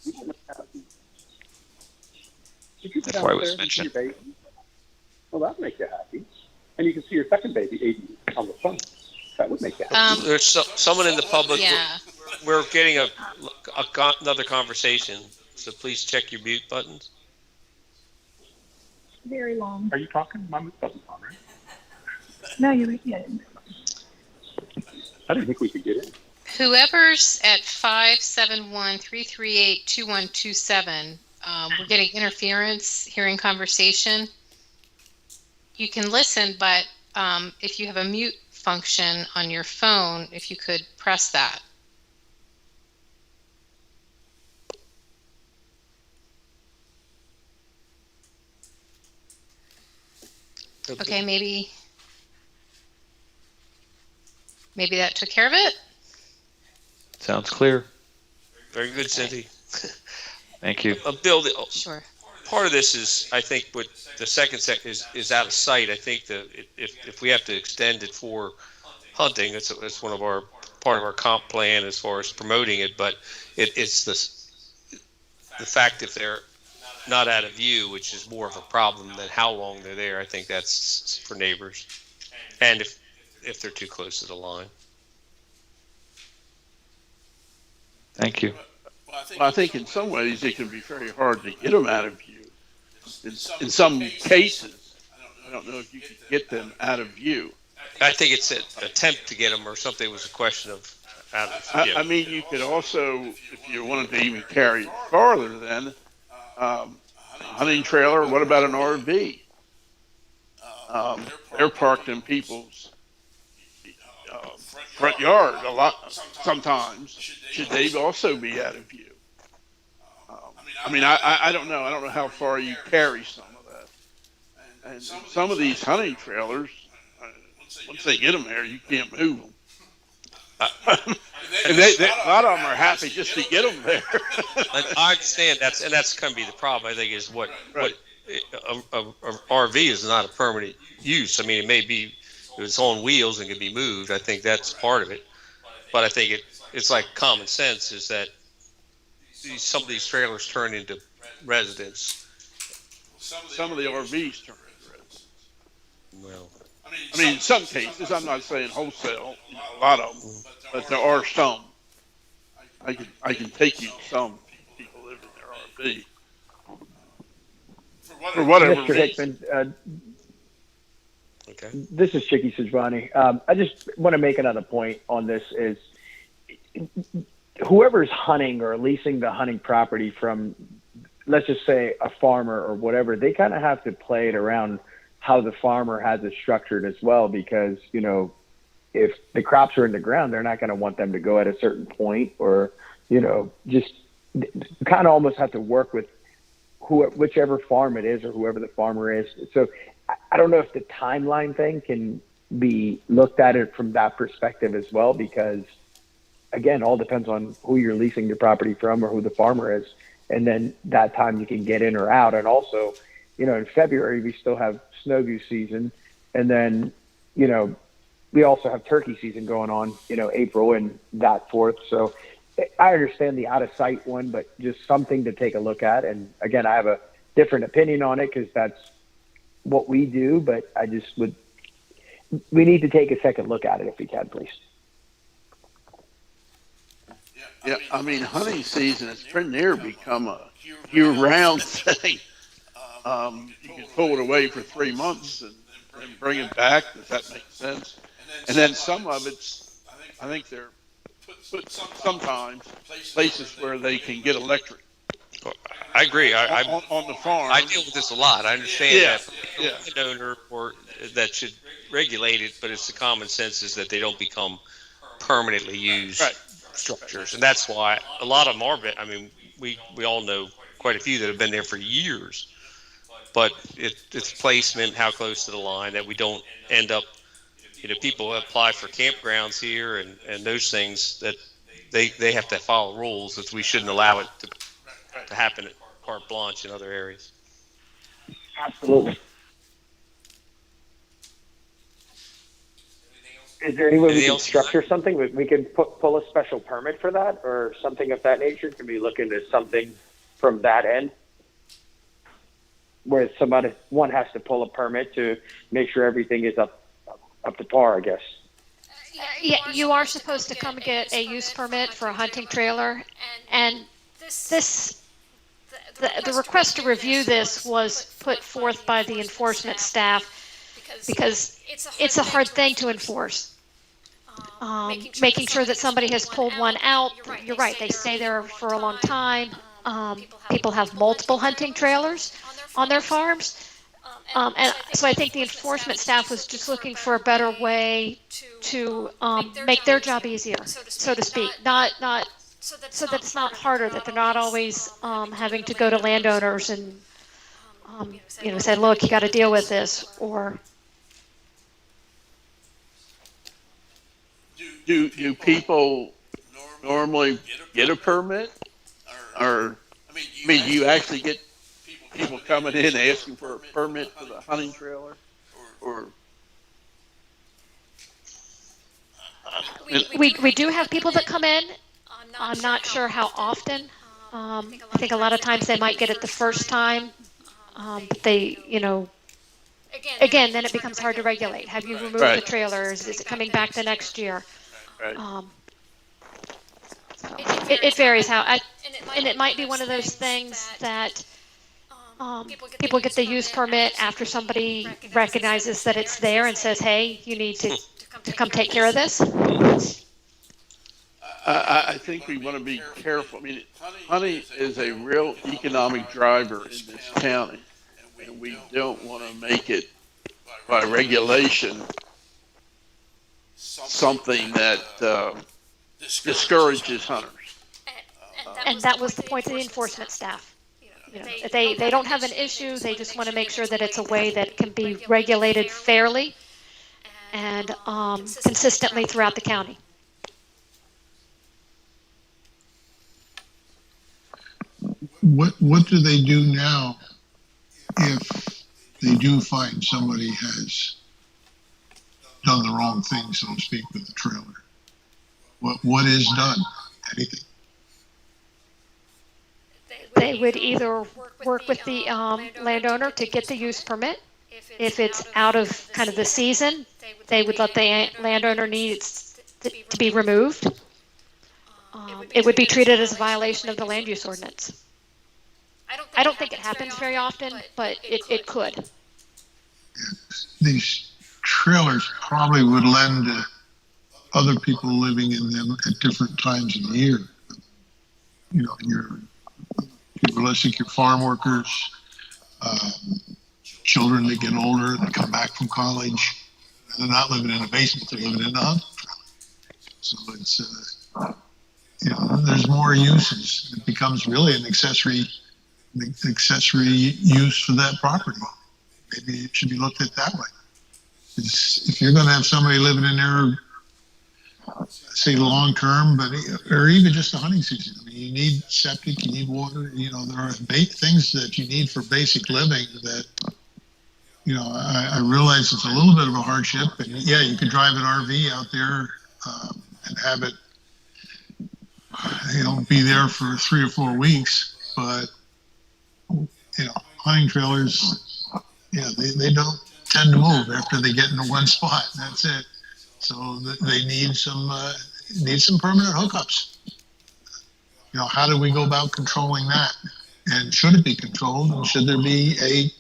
That's why it was mentioned. Well, that'd make you happy. And you can see your second baby eating on the phone. That would make you happy. There's someone in the public. Yeah. We're getting another conversation, so please check your mute buttons. Very long. Are you talking? My mute button's on, right? No, you're yeah. I didn't think we could get in. Whoever's at 571-338-2127, we're getting interference, hearing conversation. You can listen, but if you have a mute function on your phone, if you could press that. Okay, maybe that took care of it. Sounds clear. Very good, Cindy. Thank you. Bill, Sure. part of this is, I think, what the second section is out of sight. I think that if we have to extend it for hunting, it's one of our part of our comp plan as far as promoting it. But it's the fact if they're not out of view, which is more of a problem than how long they're there. I think that's for neighbors, and if they're too close to the line. Thank you. Well, I think in some ways it can be very hard to get them out of view. In some cases, I don't know if you can get them out of view. I think it's an attempt to get them, or something. It was a question of out of view. I mean, you could also, if you wanted to even carry it farther, then a hunting trailer. What about an RV? They're parked in people's front yard a lot. Sometimes should they also be out of view? I mean, I don't know. I don't know how far you carry some of that. And some of these hunting trailers, once they get them there, you can't move them. And a lot of them are happy just to get them there. I understand that's going to be the problem. I think is what a RV is not a permanent use. I mean, it may be it's on wheels and can be moved. I think that's part of it. But I think it's like common sense is that some of these trailers turn into residents. Some of the RVs turn into residents. Well, I mean, in some cases, I'm not saying wholesale, a lot of them, but there are some. I can take you to some people live in their RV. For whatever Mr. Hickman, okay. This is Chicky Sajvani. I just want to make another point on this is whoever's hunting or leasing the hunting property from, let's just say a farmer or whatever, they kind of have to play it around how the farmer has it structured as well, because, you know, if the crops are in the ground, they're not going to want them to go at a certain point, or, you know, just kind of almost have to work with whichever farm it is or whoever the farmer is. So I don't know if the timeline thing can be looked at it from that perspective as well, because again, all depends on who you're leasing your property from or who the farmer is. And then that time you can get in or out. And also, you know, in February, we still have snow goose season. And then, you know, we also have turkey season going on, you know, April and that forth. So I understand the out of sight one, but just something to take a look at. And again, I have a different opinion on it because that's what we do, but we need to take a second look at it if we can, please. Yeah, I mean, hunting season has pretty near become a year-round thing. You can pull it away for 3 months and bring it back. Does that make sense? And then some of it's, I think they're put sometimes places where they can get electric. I agree. On the farm. I deal with this a lot. I understand Yeah, that yeah. landowner or that should regulate it, but it's the common sense is that they don't become permanently used Right. structures, and that's why a lot of them are. I mean, we all know quite a few that have been there for years, but it's placement, how close to the line, that we don't end up. People apply for campgrounds here and those things that they have to follow rules that we shouldn't allow it to happen at carte blanche in other areas. Absolutely. Is there any way we Anything can else? structure something? We can pull a special permit for that or something of that nature? Can we look into something from that end? Where one has to pull a permit to make sure everything is up to par, I guess. Yeah, you are supposed to come get a use permit for a hunting trailer, and the request to review this was put forth by the enforcement staff because it's a hard thing to enforce. Making sure that somebody has pulled one out, you're right, they stay there for a long time. People have multiple hunting trailers on their farms. And so I think the enforcement staff was just looking for a better way to make their job easier, so to speak. Not so that it's not harder, that they're not always having to go to landowners and say, look, you got to deal with this, or Do people normally get a permit? Or, I mean, do you actually get people coming in asking for a permit for the hunting trailer? Or we do have people that come in. I'm not sure how often. I think a lot of times they might get it the first time, but they, again, then it becomes hard to regulate. Have you removed the trailers? Is it coming back the next year? Right. So it varies and it might be one of those things that people get the use permit after somebody recognizes that it's there and says, hey, you need to come take care of this. I think we want to be careful. I mean, hunting is a real economic driver in this county, and we don't want to make it by regulation something that discourages hunters. And that was the point of the enforcement staff. They don't have an issue. They just want to make sure that it's a way that can be regulated fairly and consistently throughout the county. What do they do now if they do find somebody has done the wrong thing, so to speak, with the trailer? What is done? Anything? They would either work with the landowner to get the use permit. If it's out of kind of the season, they would let the landowner needs to be removed. It would be treated as a violation of the land use ordinance. I don't think it happens very often, but it could. These trailers probably would lend to other people living in them at different times of the year. Your realistic, your farm workers, children that get older, that come back from college. They're not living in a basement, they're living in a hut. So it's, there's more uses. It becomes really an accessory use for that property. Maybe it should be looked at that way. If you're going to have somebody living in there, say long term, or even just the hunting season, I mean, you need septic, you need water. There are things that you need for basic living that, I realize it's a little bit of a hardship. And yeah, you could drive an RV out there and have it, be there for 3 or 4 weeks, but hunting trailers, they don't tend to move after they get into one spot. That's it. So they need some permanent hookups. How do we go about controlling that? And should it be controlled? And should there be a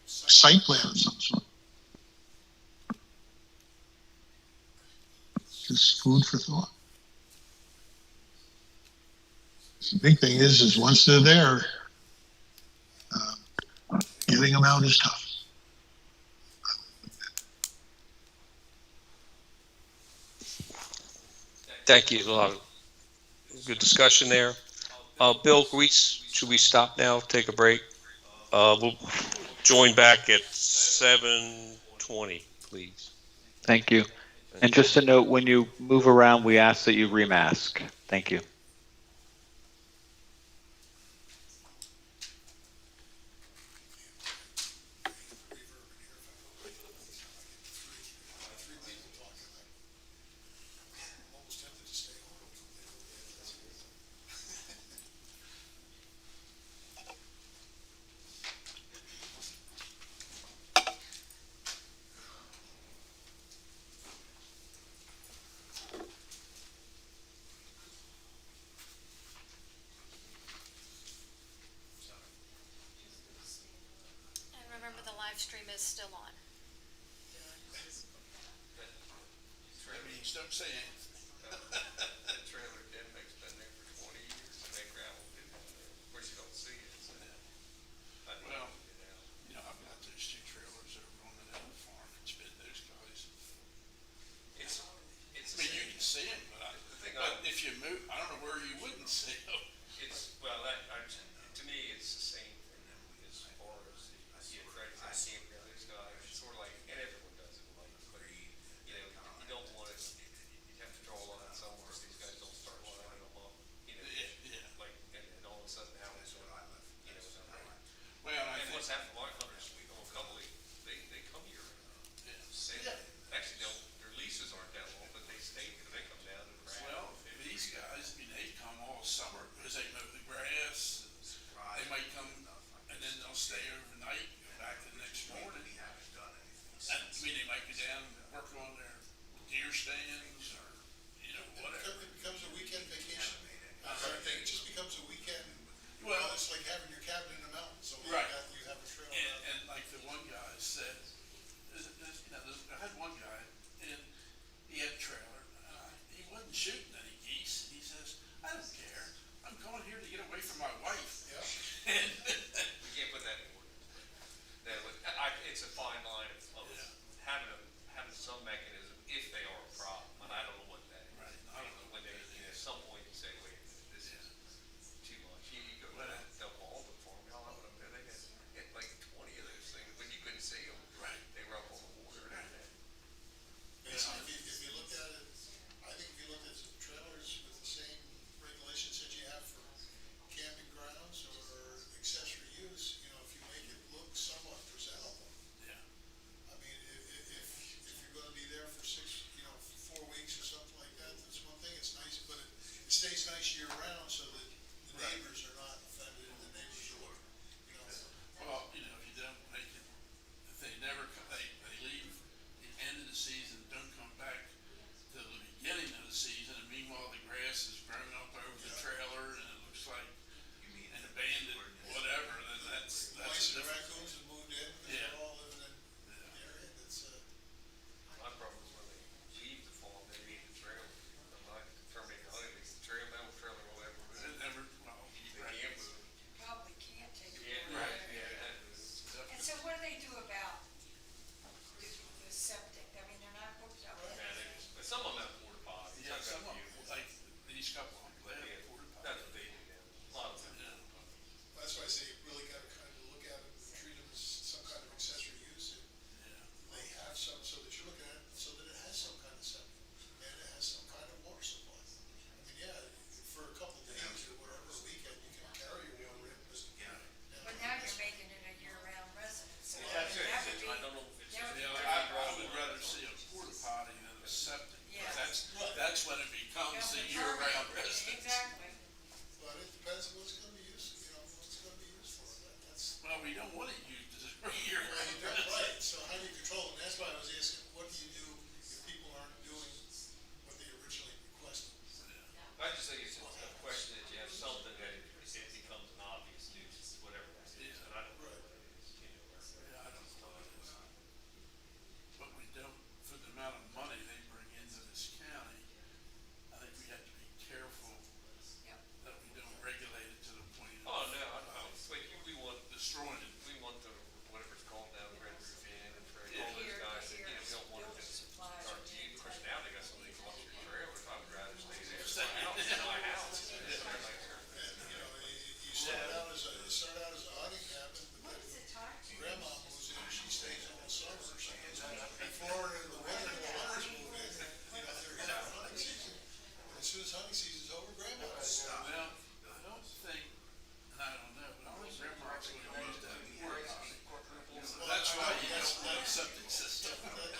site plan of some sort? Just food for thought. The big thing is once they're there, getting them out is tough. Thank you. A lot of good discussion there. Bill, should we stop now? Take a break? We'll join back at 7:20, please. Thank you. And just a note, when you move around, we ask that you remask. Thank you. And remember, the live stream is still on. Don't say anything. That trailer Denbeck's been there for 20 years, and that gravel pit down there. Of course, you don't see it. So Well, I've got those two trailers over on the other farm. It's been those guys. I mean, you can see them, but if you move, I don't know where you wouldn't see them. To me, it's the same thing as far as the credit I see from these guys. It's sort of like, and everyone does it, like, but you don't want it. You have to draw a line somewhere. These guys don't start lining them up, like, and all of a sudden now it's Well, I think what's happened, a couple, they come here. Actually, their leases aren't that long, but they stay because they come down and grab. Well, these guys, I mean, they come all summer because they mow the grass. They might come and then they'll stay overnight, go back the next morning. I mean, they might go down and work on their deer stands or, whatever. It becomes a weekend vacation. It just becomes a weekend. Well, it's like having your cabin in the mountains. So right. you have a trail. And like the one guy said, I had one guy and he had a trailer. He wasn't shooting any geese. He says, I don't care. I'm going here to get away from my wife. Yeah. We can't put that in ordinance. It's a fine line of having some mechanism if they are a problem.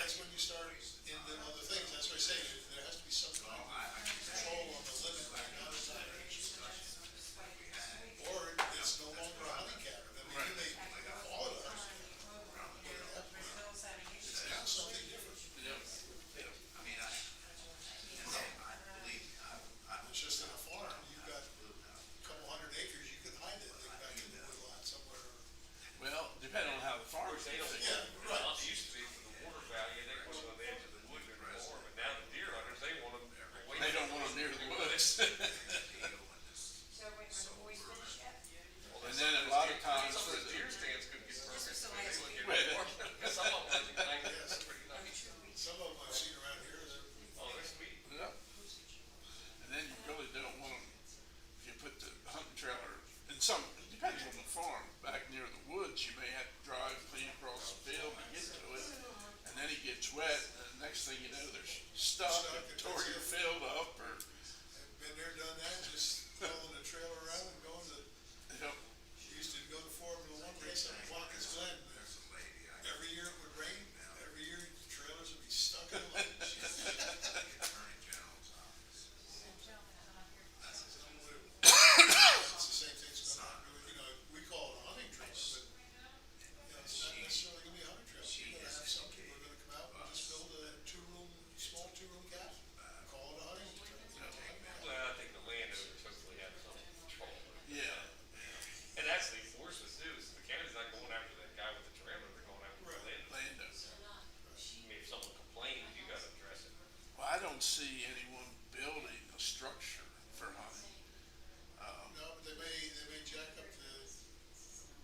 that's when you start into other things. That's what I say, there has to be some kind of control on the limit of the amount of tonnage. Or it's no longer a hunting cabin. I mean, you may call it a hunting cabin, but it's now something different. It's just in a farm, you've got a couple hundred acres, you could hide that thing back in the wood lot somewhere. Well, depending on how the farm. They don't, Yeah, right. it used to be for the water value, they put it on the edge of the wood anymore, but now the deer hunters, they want them away. They don't want them near the woods. And then a lot of times. Some of the deer stands could get broken. Right. Some of them, I think, Yes. pretty nice. Some of them I've seen around here, Oh, they're sweet. Yeah. And then you really don't want them, if you put the hunting trailer, and some, it depends on the farm, back near the woods, you may have to drive clean across the field to get to it. And then it gets wet, and the next thing you know, there's stuff that tore your field up, or. I've been there, done that, just pulling the trailer around and going to, You know, used to go to Formula One race up in Watkins Glen. Every year it would rain, every year the trailers would be stuck in the lake. It's the same thing, it's not really, you know, we call it a hunting trailer, but, you know, it's not necessarily gonna be a hunting trailer. You're gonna have some people are gonna come out and just build a small two-room cabin, call it a hunting trailer. Well, I think the landowners hopefully have some control. yeah, And that's the enforcement too, is the county's not going after that guy with the trailer, they're going after the landowner. landowners. I mean, if someone complains, you gotta address it. Well, I don't see anyone building a structure for hunting. No, but they may jack up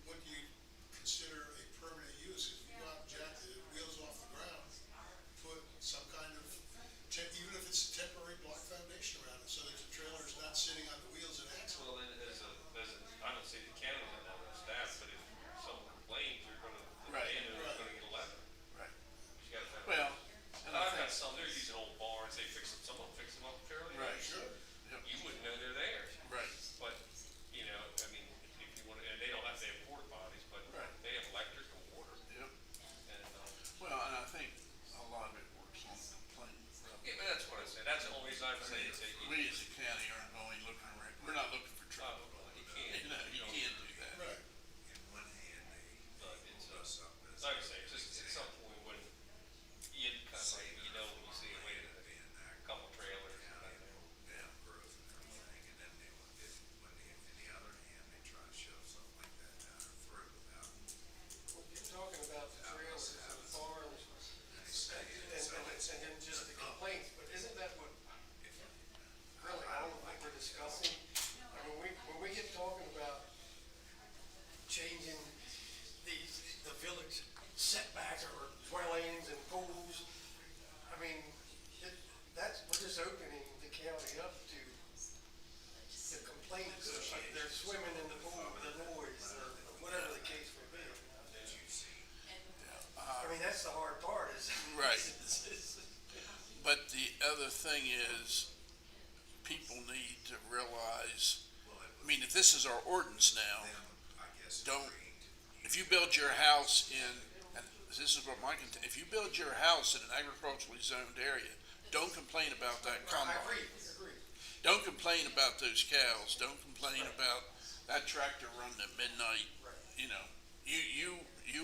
what you consider a permanent use. If you go out and jack the wheels off the ground, put some kind of, even if it's a temporary block foundation around it, so that the trailer is not sitting on the wheels and axle. Well, then I don't see the county on all that staff, but if someone complains, the Right. landowner's gonna get a letter. Right. You gotta have. Well, And I've got some, they're using old barns, they fix them, someone fix them up fairly. Right. Sure. Yep. You wouldn't know they're there, Right. but, you know, I mean, if you wanna, and they don't have to have porta potties, but Right. they have electric and water. Yep. And, Well, and I think a lot of it works on the complaint. yeah, but that's what I said, that's the only reason I say it's a. We as a county aren't only looking around, we're not looking for trouble. You can't. You know, you can't do that. Right. But it's, like I say, it's just, at some point when you kind of like, you know, when you see, wait a minute, a couple trailers. You're talking about the trailers and the farms and then just the complaints, but isn't that what really all of what we're discussing? I mean, when we get talking about changing the village setback or dwellings and pools, I mean, we're just opening the county up to the complaints, they're swimming in the pool, the noise, or whatever the case may be. I mean, that's the hard part is. Right. But the other thing is, people need to realize, I mean, if this is our ordinance now, if you build your house in, and this is what if you build your house in an agriculturally zoned area, don't complain about that combine. I agree. Don't complain about those cows, don't complain about that tractor running at midnight. You know, you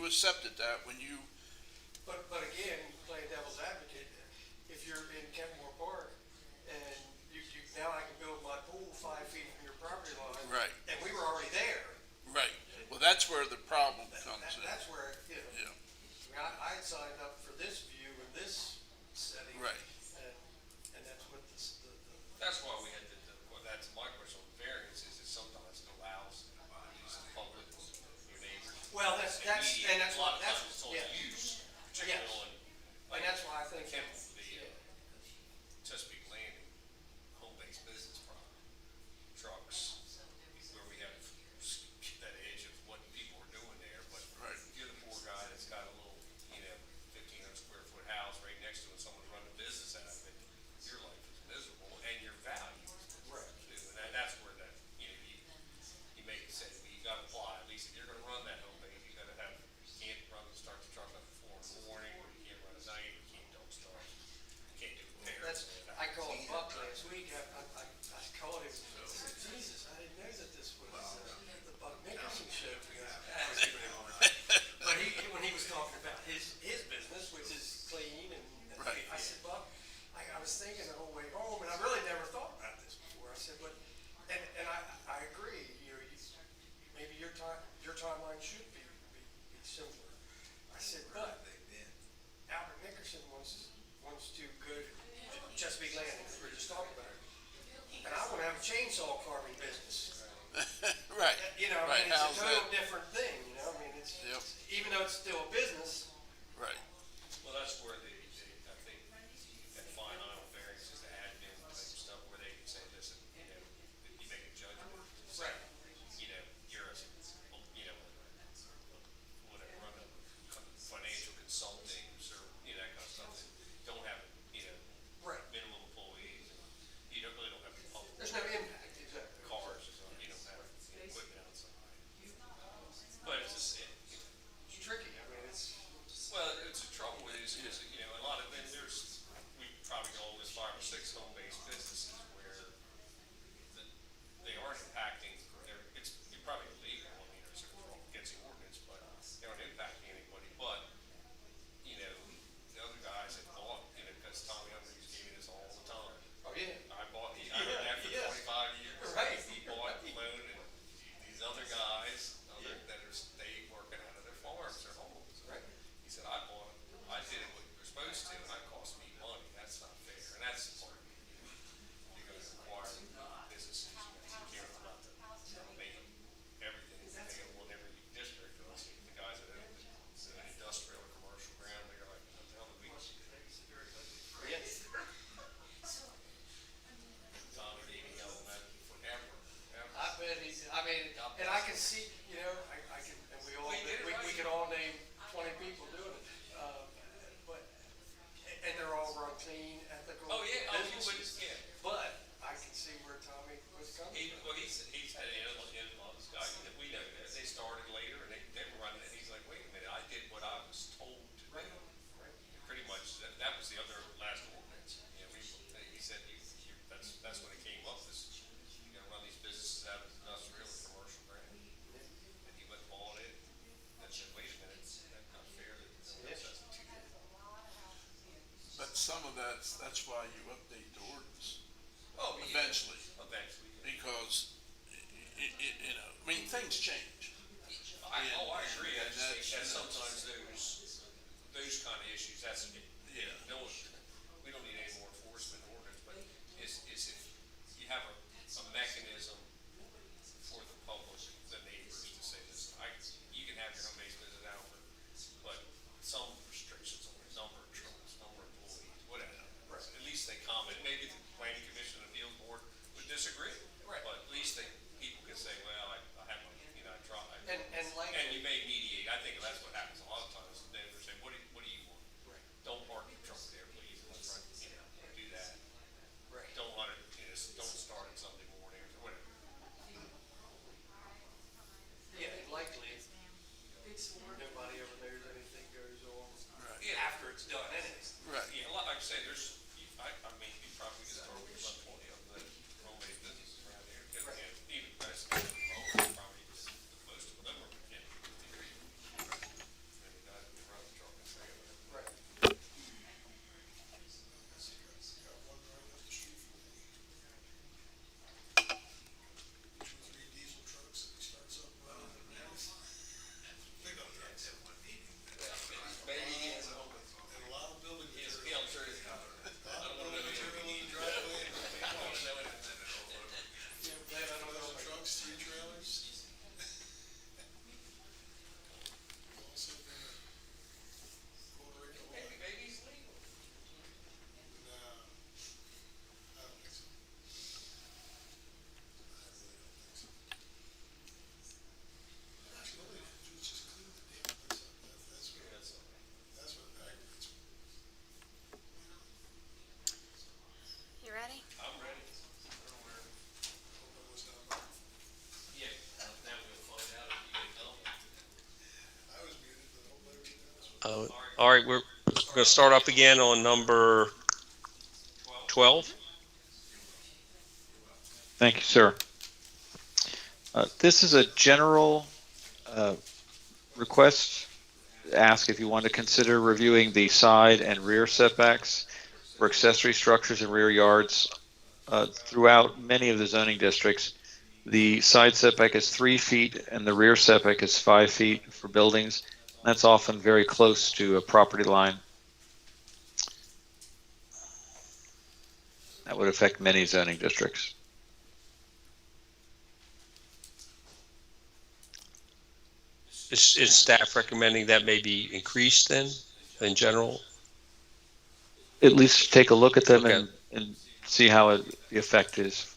accepted that when you. But again, playing devil's advocate, if you're in Kentmore Park and now I can build my pool 5 feet from your property line. Right. And we were already there. Right. Well, that's where the problem comes in. That's where, you know. Yeah. I mean, I had signed up for this view in this setting. Right. And that's what That's why we had well, that's my question on variances, is sometimes it allows the public, your neighbors. Well, that's A lot of that's, times it's on yeah. use, particularly Yes. on. And that's why I think. The Chesapeake Landing, home-based business property, trucks, where we have that edge of what people are doing there, but Right. if you're the poor guy that's got a little, 1,500 square foot house right next to it, someone's running a business out of it, your life is miserable and your value is miserable too. And that's where that, you make it say, well, you gotta apply, at least if you're gonna run that home base, you gotta have, you can't run one's too good. Chesapeake Landing, we were just talking about it. And I want to have a chainsaw carving business. Right. You know, Right. I mean, it's a How's total that? different thing, you know, I mean, it's, Yep. even though it's still a business. Right. Well, that's where I think that fine line of variance is the admin type stuff where they can say, listen, you know, you make a judgment. Right. You know, you're a, you know, whatever, run a financial consulting or, you know, that kind of stuff. That don't have, you know, Right. minimum employees. And you don't really don't have any public. There's no impact, exactly. Cars, you don't have equipment outside. But it's just, It's tricky, I mean, it's. well, it's the trouble with is, you know, a lot of, and there's, we probably know there's 5 or 6 home-based businesses where they aren't impacting, it's probably illegal, I mean, it's against the ordinance, but they aren't impacting anybody, but, you know, the other guys that bought, you know, because Tommy Humphries gave me this all the time. Oh, yeah. I heard that for 25 years. Right. He bought, loaned, and these other guys, that are staying working out of their farms, their homes. Right. He said, I bought it, I did it what you were supposed to, and that cost me money, that's not fair, and that's the part. You're gonna require businesses, you can't about to make everything, they want every district, unless the guys that own the industrial or commercial ground, they're like, what the hell do we do? Yeah. Tom and Amy yelled at that forever. I bet I mean, and I can see, you know, I can, and we can all name 20 people doing it. But, and they're all run clean, ethical. Oh, yeah, businesses. yeah. But I can see where Tommy was coming from. He's had in-laws, guy, we know that, they started later and they were running it, he's like, wait a minute, I did what I was told to do. Right. Pretty much, that was the other last ordinance, you know, he said, that's when it came up, is you gotta run these businesses out of industrial or commercial ground. And he went and bought it, and said, wait a minute, that's not fair, that no one else has to do that. But some of that's why you update the ordinance. Oh, yeah. Eventually. Eventually, yeah. Because, you know, I mean, things change. I agree, I And just think that that's, sometimes those kind of issues, that's, Yeah. no one, we don't need any more enforcement ordinance, but is if you have a mechanism for the public, the neighbors to say, listen, you can have your home-based business out, but some restrictions on the number of trucks, number of employees, whatever. Right. At least they comment, maybe the planning commission and appeals board would disagree. Right. But at least people can say, well, I have my, you know, I tried. And And you may mediate, I think that's what happens a lot of times, the neighbors say, what do you want? Right. Don't park your truck there, please, let's run, you know, do that. Right. Don't let it, you know, don't start it Sunday morning or whatever. Yeah, and likely, nobody ever knows anything goes on Yeah. after it's done anyway. Right. Yeah, like I say, I mean, you probably can start with about 20 of them that home-based businesses around here. Right. And even best, probably most of them are in. And the guy that runs the truck and trailer. Right. Got one right up the street from me. 2 or 3 diesel trucks and he starts up running. Pickup trucks. Maybe he has a And a lot of building He has, material. I'm sure he's got it. A lot of building material in the driveway. I don't know anything. Yeah, they have those trucks, 3 trailers. Also been a Puerto Rico. Maybe he's legal. Nah, I don't think so. I really don't think so. Actually, all they have to do is just clean the damn place up. That's what aggravates me. You ready? I'm ready. Hope I was not marked. Yeah, now we'll find out if you get done. I was muted, but hope everybody else was. All right, we're going to start up again on number 12. Thank you, sir. This is a general request. Ask if you want to consider reviewing the side and rear setbacks for accessory structures and rear yards throughout many of the zoning districts. The side setback is 3 feet and the rear setback is 5 feet for buildings. That's often very close to a property line. That would affect many zoning districts. Is staff recommending that may be increased then, in general? At least take a look at them Okay. and see how the effect is.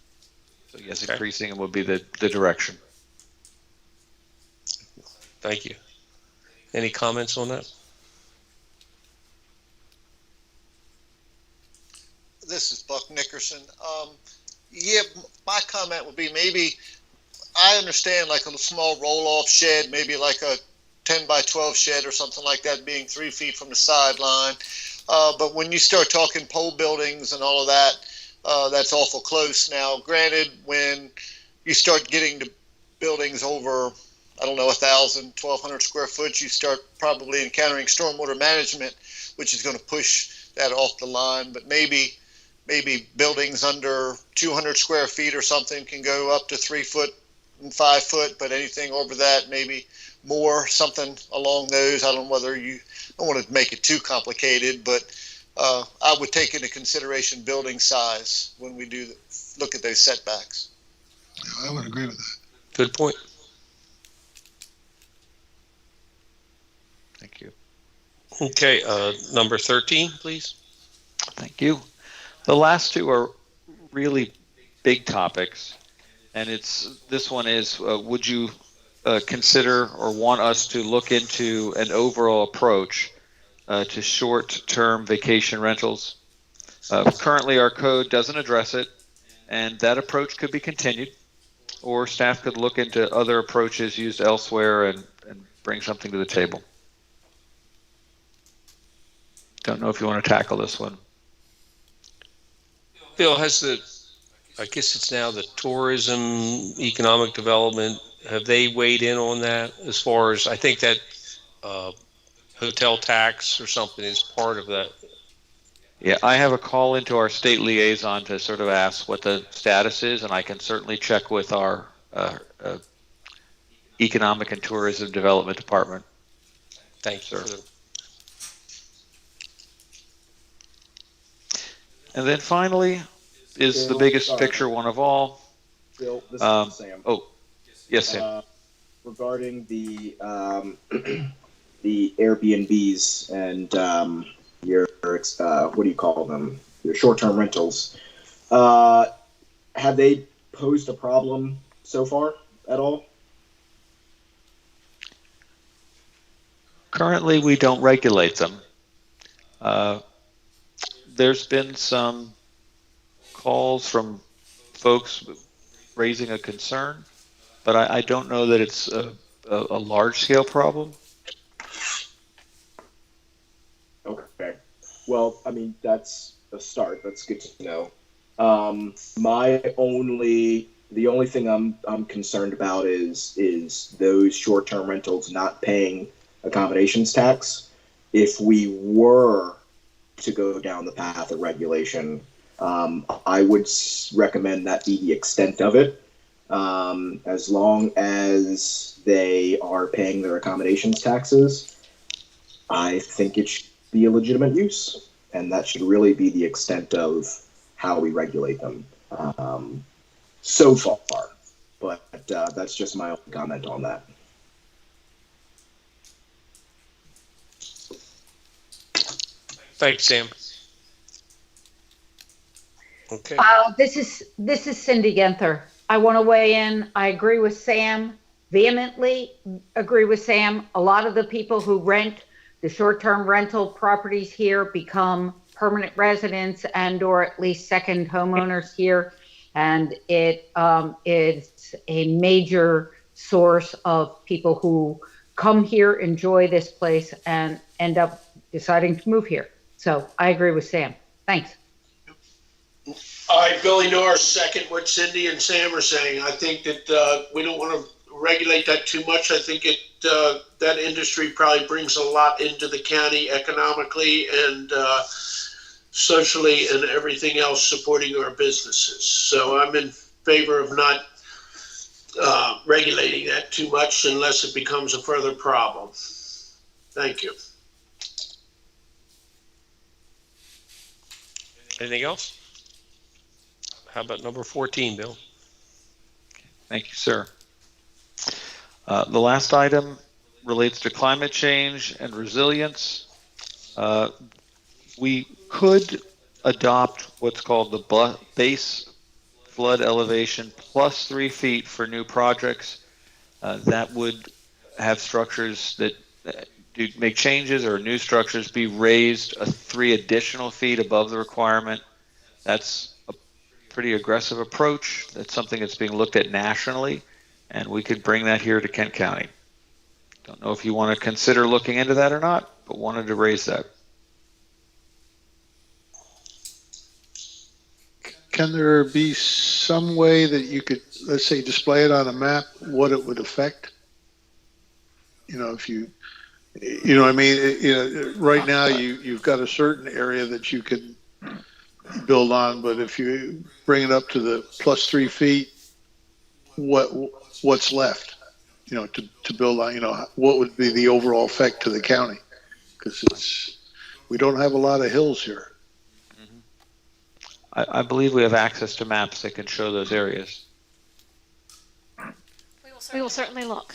So yes, Okay. increasing them would be the direction. Thank you. Any comments on that? This is Buck Nickerson. Yeah, my comment would be maybe, I understand like a small roll-off shed, maybe like a 10 by 12 shed or something like that, being 3 feet from the sideline. But when you start talking pole buildings and all of that, that's awful close. Now, granted, when you start getting to buildings over, I don't know, 1,000, 1,200 square foot, you start probably encountering stormwater management, which is going to push that off the line. But maybe buildings under 200 square feet or something can go up to 3 foot and 5 foot, but anything over that, maybe more, something along those. I don't know whether you don't want to make it too complicated, but I would take into consideration building size when we do look at those setbacks. Yeah, I would agree with that. Good point. Thank you. Okay, number 13, please. Thank you. The last two are really big topics, and this one is, would you consider or want us to look into an overall approach to short-term vacation rentals? Currently, our code doesn't address it, and that approach could be continued, or staff could look into other approaches used elsewhere and bring something to the table. Don't know if you want to tackle this one. Bill, I guess it's now the tourism, economic development, have they weighed in on that as far as, I think that hotel tax or something is part of that? Yeah, I have a call into our state liaison to sort of ask what the status is, and I can certainly check with our economic and tourism development department. Thank you. Sure. And then finally is the biggest picture one of all. Bill, this is Sam. Oh, yes, Sam. Regarding the the Airbnbs and your what do you call them? Your short-term rentals. Have they posed a problem so far at all? Currently, we don't regulate them. There's been some calls from folks raising a concern, but I don't know that it's a large-scale problem. Okay. Well, I mean, that's a start. That's good to know. The only thing I'm concerned about is those short-term rentals not paying accommodations tax. If we were to go down the path of regulation, I would recommend that be the extent of it. As long as they are paying their accommodations taxes, I think it should be a legitimate use, and that should really be the extent of how we regulate them so far. But that's just my only comment on that. Thanks, Sam. Okay. This is Cindy Genther. I want to weigh in. I agree with Sam, vehemently agree with Sam. A lot of the people who rent the short-term rental properties here become permanent residents and or at least second homeowners here. And it is a major source of people who come here, enjoy this place, and end up deciding to move here. So I agree with Sam. Thanks. All right, Billy Norris, second what Cindy and Sam are saying. I think that we don't want to regulate that too much. I think that industry probably brings a lot into the county economically and socially and everything else supporting our businesses. So I'm in favor of not regulating that too much unless it becomes a further problem. Thank you. Anything else? How about number 14, Bill? Thank you, sir. The last item relates to climate change and resilience. We could adopt what's called the base flood elevation plus 3 feet for new projects. That would have structures that do make changes, or new structures be raised 3 additional feet above the requirement. That's a pretty aggressive approach. That's something that's being looked at nationally, and we could bring that here to Kent County. Don't know if you want to consider looking into that or not, but wanted to raise that. Can there be some way that you could, let's say, display it on a map, what it would affect? You know, if you know what I mean? Right now you've got a certain area that you could build on, but if you bring it up to the plus 3 feet, what's left? You know, to build on, what would be the overall effect to the county? Because we don't have a lot of hills here. I believe we have access to maps that can show those areas. We will certainly look.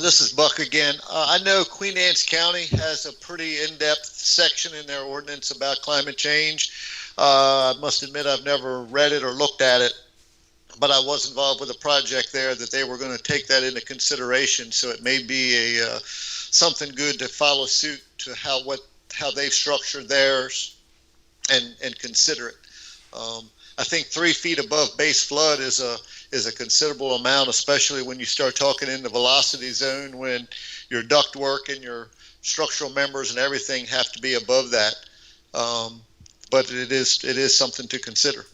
This is Buck again. I know Queen Anne's County has a pretty in-depth section in their ordinance about climate change. I must admit I've never read it or looked at it, but I was involved with a project there that they were going to take that into consideration. So it may be something good to follow suit to how they've structured theirs and consider it. I think 3 feet above base flood is a considerable amount, especially when you start talking in the velocity zone, when your duct work and your structural members and everything have to be above that. But it is something to consider.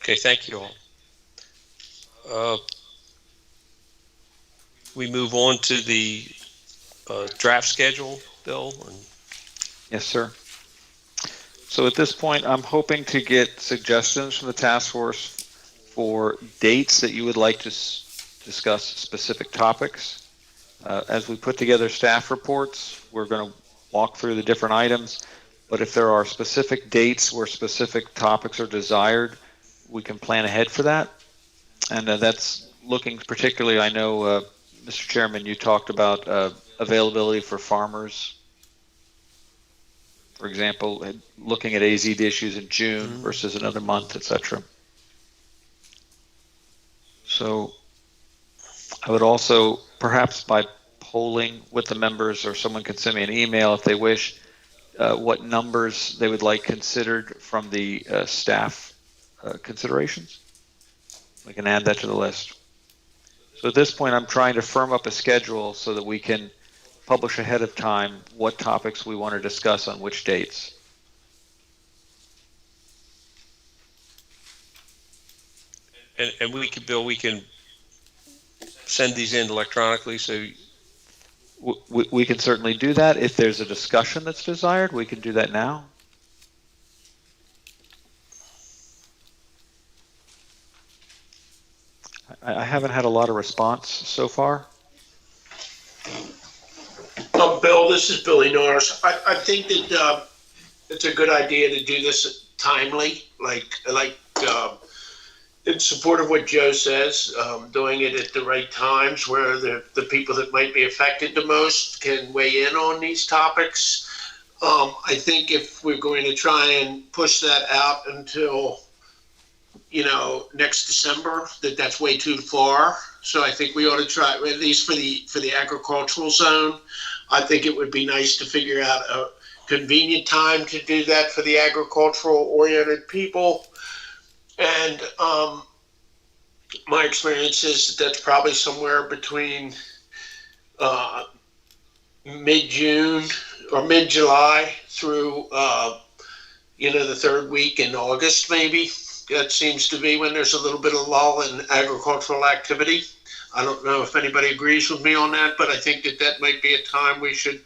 Okay, thank you all. We move on to the draft schedule, Bill. Yes, sir. So at this point, I'm hoping to get suggestions from the task force for dates that you would like to discuss specific topics. As we put together staff reports, we're going to walk through the different items, but if there are specific dates where specific topics are desired, we can plan ahead for that. And that's looking particularly, I know, Mr. Chairman, you talked about availability for farmers. For example, looking at AZ issues in June versus another month, etc. So I would also, perhaps by polling with the members, or someone can send me an email if they wish, what numbers they would like considered from the staff considerations. We can add that to the list. So at this point, I'm trying to firm up a schedule so that we can publish ahead of time what topics we want to discuss on which dates. And Bill, we can send these in electronically, so we can certainly do that. If there's a discussion that's desired, we can do that now. I haven't had a lot of response so far. Bill, this is Billy Norris. I think that it's a good idea to do this timely, in support of what Joe says, doing it at the right times where the people that might be affected the most can weigh in on these topics. I think if we're going to try and push that out until, next December, that's way too far. So I think we ought to try, at least for the agricultural zone. I think it would be nice to figure out a convenient time to do that for the agricultural oriented people. And my experience is that's probably somewhere between mid-June or mid-July through, the third week in August, maybe. That seems to be when there's a little bit of lull in agricultural activity. I don't know if anybody agrees with me on that, but I think that might be a time we should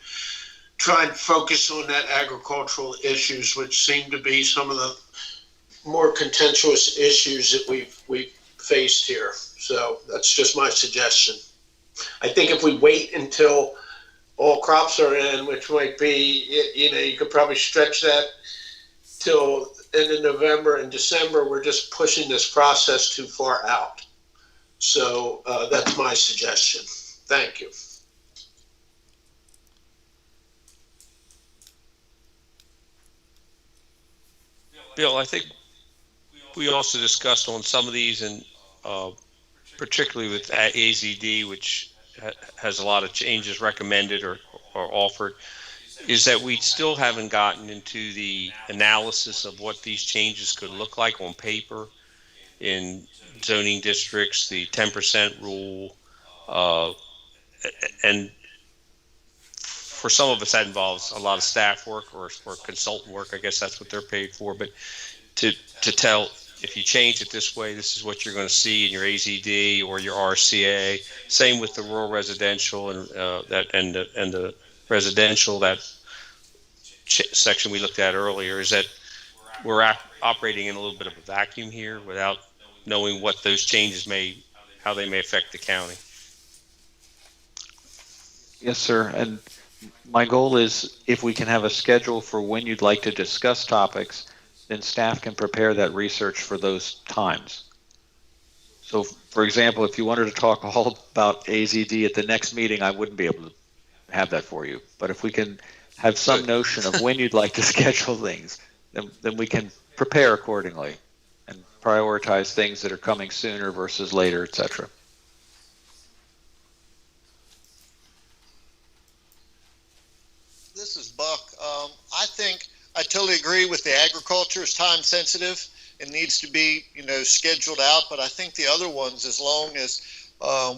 try and focus on that agricultural issues, which seem to be some of the more contentious issues that we've faced here. So that's just my suggestion. I think if we wait until all crops are in, which might be, you could probably stretch that till end of November and December, we're just pushing this process too far out. So that's my suggestion. Thank you. Bill, I think we also discussed on some of these, and particularly with AZD, which has a lot of changes recommended or offered, is that we still haven't gotten into the analysis of what these changes could look like on paper in zoning districts, the 10% rule, and for some of us that involves a lot of staff work or consultant work. I guess that's what they're paid for. But to tell, if you change it this way, this is what you're going to see in your AZD or your RCA. Same with the rural residential and the residential, that section we looked at earlier, is that we're operating in a little bit of a vacuum here without knowing what those changes how they may affect the county. Yes, sir. And my goal is, if we can have a schedule for when you'd like to discuss topics, then staff can prepare that research for those times. So, for example, if you wanted to talk all about AZD at the next meeting, I wouldn't be able to have that for you. But if we can have some notion of when you'd like to schedule things, then we can prepare accordingly and prioritize things that are coming sooner versus later, etc. This is Buck. I think I totally agree with the agriculture is time sensitive and needs to be, scheduled out. But I think the other ones, as long as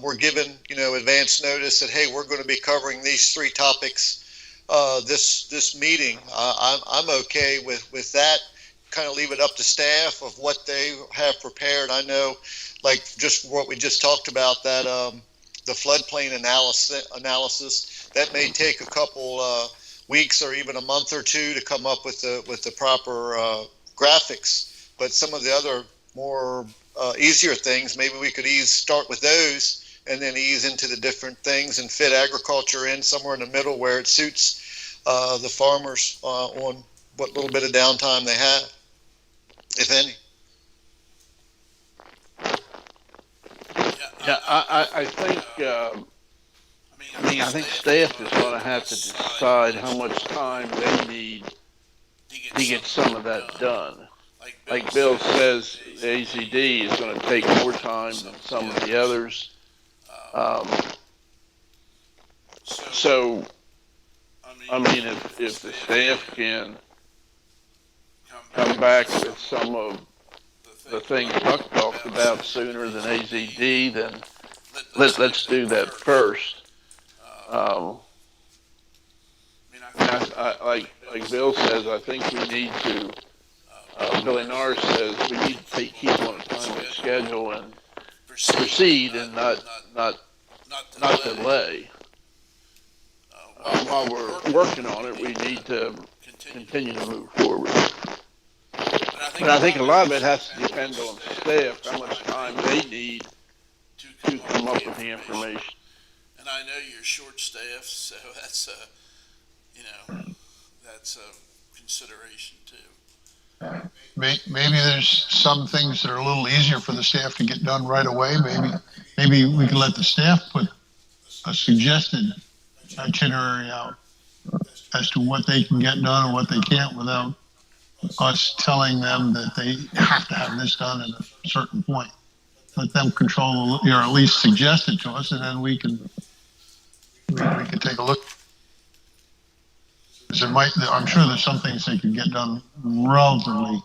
we're given, advance notice that, hey, we're going to be covering these 3 topics this meeting, I'm okay with that. Kind of leave it up to staff of what they have prepared. I know, like just what we just talked about, that the floodplain analysis that may take a couple weeks or even a month or 2 to come up with the proper graphics. But some of the other more easier things, maybe we could start with those and then ease into the different things and fit agriculture in somewhere in the middle where it suits the farmers on what little bit of downtime they have, if any. Yeah, I think. I think staff is going to have to decide how much time they need to get some of that done. Like Bill says, the AZD is going to take more time than some of the others. So, if the staff can come back with some of the things Buck talked about sooner than AZD, then let's do that first. Like Bill says, I think we need to. Billy Norris says we need to keep on a timely schedule and proceed and not delay. While we're working on it, we need to continue to move forward. But I think a lot of it has to depend on staff, how much time they need to come up with the information. And I know you're short-staffed, so that's a consideration too. Maybe there's some things that are a little easier for the staff to get done right away. Maybe we can let the staff put a suggested itinerary out as to what they can get done and what they can't, without us telling them that they have to have this done at a certain point. Let them control, or at least suggest it to us, and then we can take a look. I'm sure there's some things they can get done relatively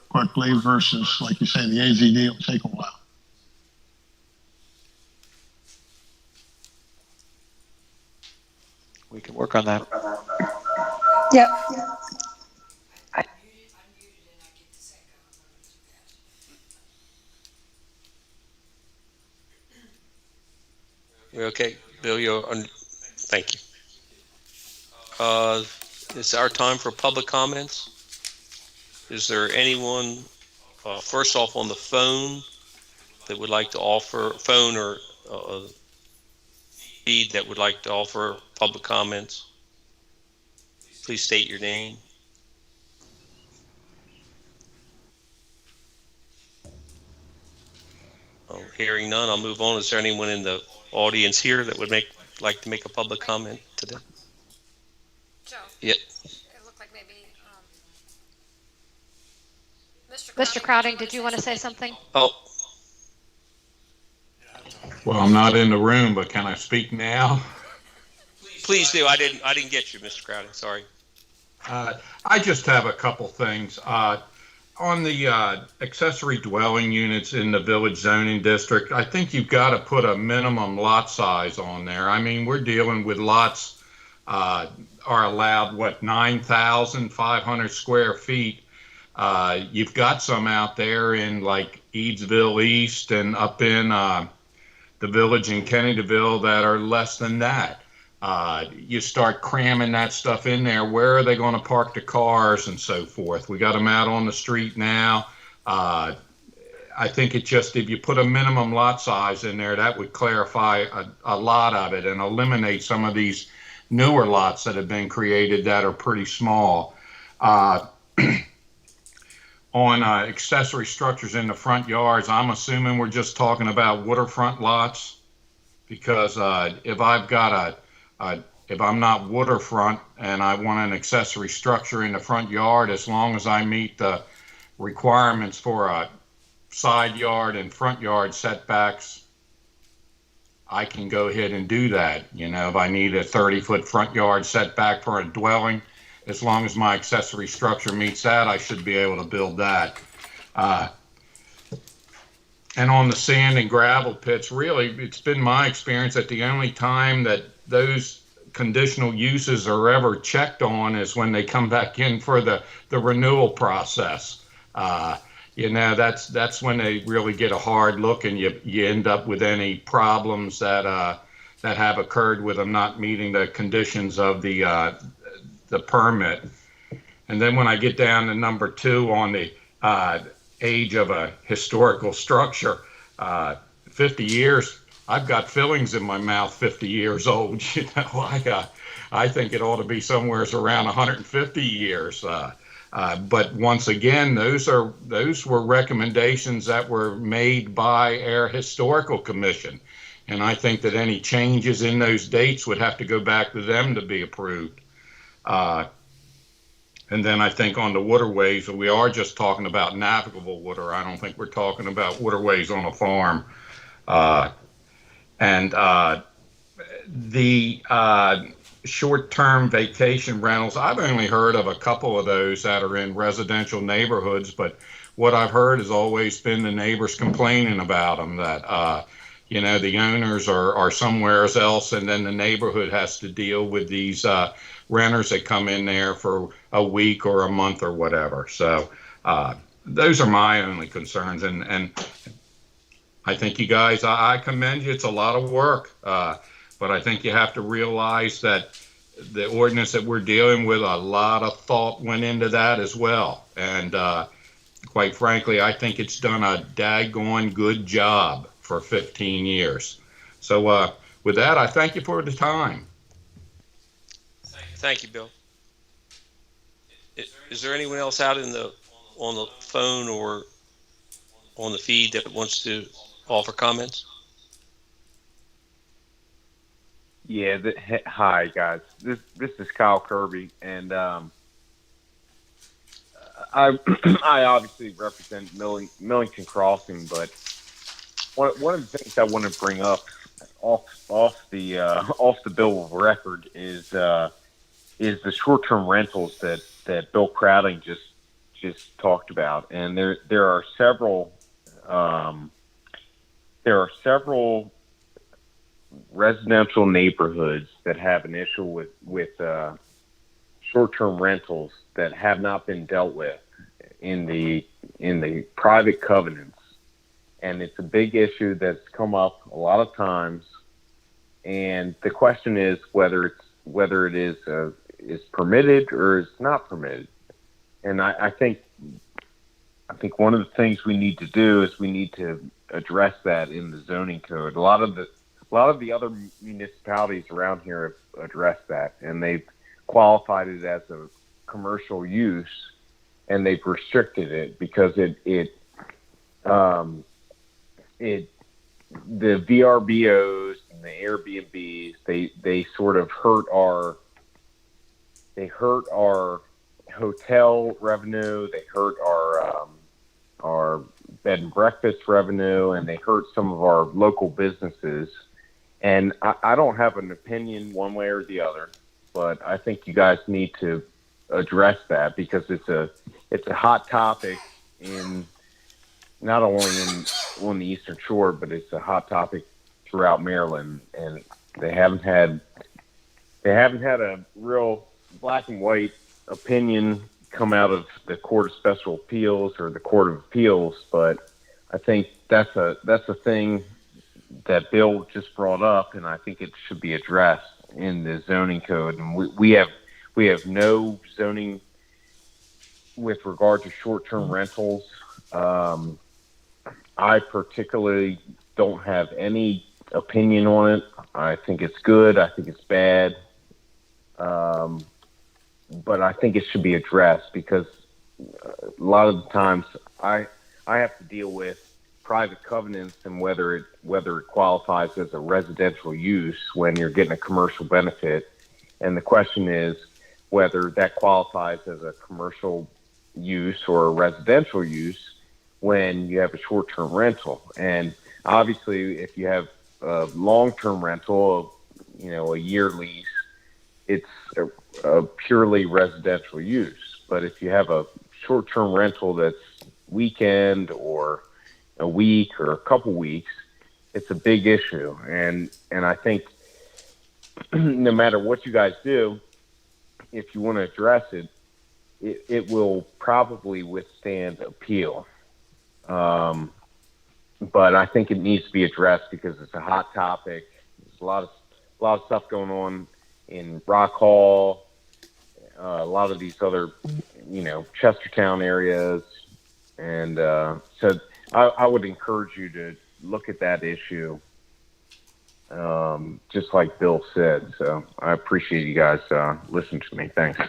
quickly versus, like you say, the AZD will take a while. We can work on that. Yep. Okay, Bill, thank you. It's our time for public comments. Is there anyone, first off on the phone, that would like to offer, phone or feed that would like to offer public comments? Please state your name. Oh, hearing none, I'll move on. Is there anyone in the audience here that would like to make a public comment today? Joe? Yeah. It looked like maybe Mr. Crowding, did you want to say something? Oh, Well, I'm not in the room, but can I speak now? please do. I didn't get you, Mr. Crowding. Sorry. I just have a couple things. On the accessory dwelling units in the village zoning district, I think you've got to put a minimum lot size on there. I mean, we're dealing with lots are allowed, 9,500 square feet. You've got some out there in like Eadsville East and up in the village in Kennedyville that are less than that. You start cramming that stuff in there. Where are they going to park the cars and so forth? We got them out on the street now. I think it just, if you put a minimum lot size in there, that would clarify a lot of it and eliminate some of these newer lots that have been created that are pretty small. On accessory structures in the front yards, I'm assuming we're just talking about waterfront lots, because if I've got if I'm not waterfront and I want an accessory structure in the front yard, as long as I meet the requirements for a side yard and front yard setbacks, I can go ahead and do that. You know, if I need a 30-foot front yard setback for a dwelling, as long as my accessory structure meets that, I should be able to build that. And on the sand and gravel pits, really, it's been my experience that the only time that those conditional uses are ever checked on is when they come back in for the renewal process. You know, that's when they really get a hard look, and you end up with any problems that have occurred with them not meeting the conditions of the permit. And then when I get down to number 2 on the age of a historical structure, 50 years, I've got fillings in my mouth 50 years old. You know, I think it ought to be somewhere around 150 years. But once again, those were recommendations that were made by our historical commission. And I think that any changes in those dates would have to go back to them to be approved. And then I think on the waterways, we are just talking about navigable water. I don't think we're talking about waterways on a farm. The short-term vacation rentals, I've only heard of a couple of those that are in residential neighborhoods, but what I've heard has always been the neighbors complaining about them, that you know, the owners are somewhere else, and then the neighborhood has to deal with these renters that come in there for a week or a month or whatever. So those are my only concerns, and I think you guys, I commend you. It's a lot of work, but I think you have to realize that the ordinance that we're dealing with, a lot of thought went into that as well. And quite frankly, I think it's done a daggone good job for 15 years. So with that, I thank you for the time. Thank you, Bill. Is there anyone else out on the phone or on the feed that wants to offer comments? Yeah. Hi, guys. This is Kyle Kirby, and I I obviously represent Millington Crossing, but one of the things I want to bring up off the bill of record is the short-term rentals that Bill Crowding just talked about, and there are several residential neighborhoods that have an issue with short-term rentals that have not been dealt with in the private covenants, and it's a big issue that's come up a lot of times. And the question is whether it is permitted or is not permitted. And I think one of the things we need to do is we need to address that in the zoning code. A lot of a lot of the other municipalities around here have addressed that, and they've qualified it as a commercial use, and they've restricted it because the VRBOs and the Airbnbs, they sort of hurt our hotel revenue, they hurt our bed and breakfast revenue, and they hurt some of our local businesses. And I don't have an opinion one way or the other, but I think you guys need to address that because it's a hot topic in not only on the Eastern Shore, but it's a hot topic throughout Maryland, and they haven't had a real black and white opinion come out of the Court of Special Appeals or the Court of Appeals. But I think that's a thing that Bill just brought up, and I think it should be addressed in the zoning code. And we have no zoning with regard to short-term rentals. I particularly don't have any opinion on it. I think it's good. I think it's bad. But I think it should be addressed because a lot of the times I have to deal with private covenants and whether it qualifies as a residential use when you're getting a commercial benefit. And the question is whether that qualifies as a commercial use or a residential use when you have a short-term rental. And obviously, if you have a long-term rental, a year lease, it's a purely residential use. But if you have a short-term rental that's weekend or a week or a couple weeks, it's a big issue. And I think no matter what you guys do, if you want to address it, it will probably withstand appeal. But I think it needs to be addressed because it's a hot topic. There's a lot of stuff going on in Rock Hall, a lot of these other, Chestertown areas. And so I would encourage you to look at that issue, just like Bill said. So I appreciate you guys listening to me. Thanks.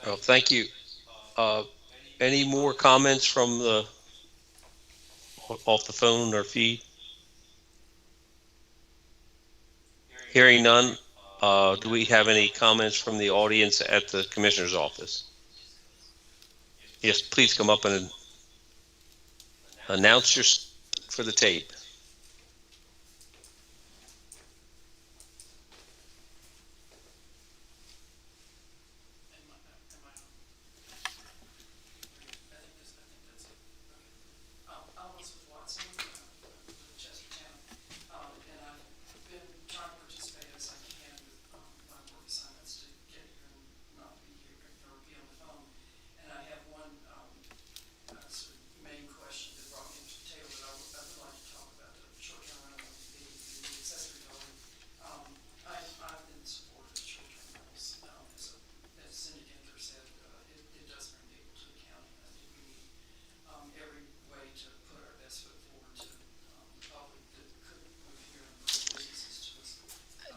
Oh, thank you. Any more comments from off the phone or feed? Hearing none. Do we have any comments from the audience at the Commissioner's office? Yes, please come up and announce for the tape.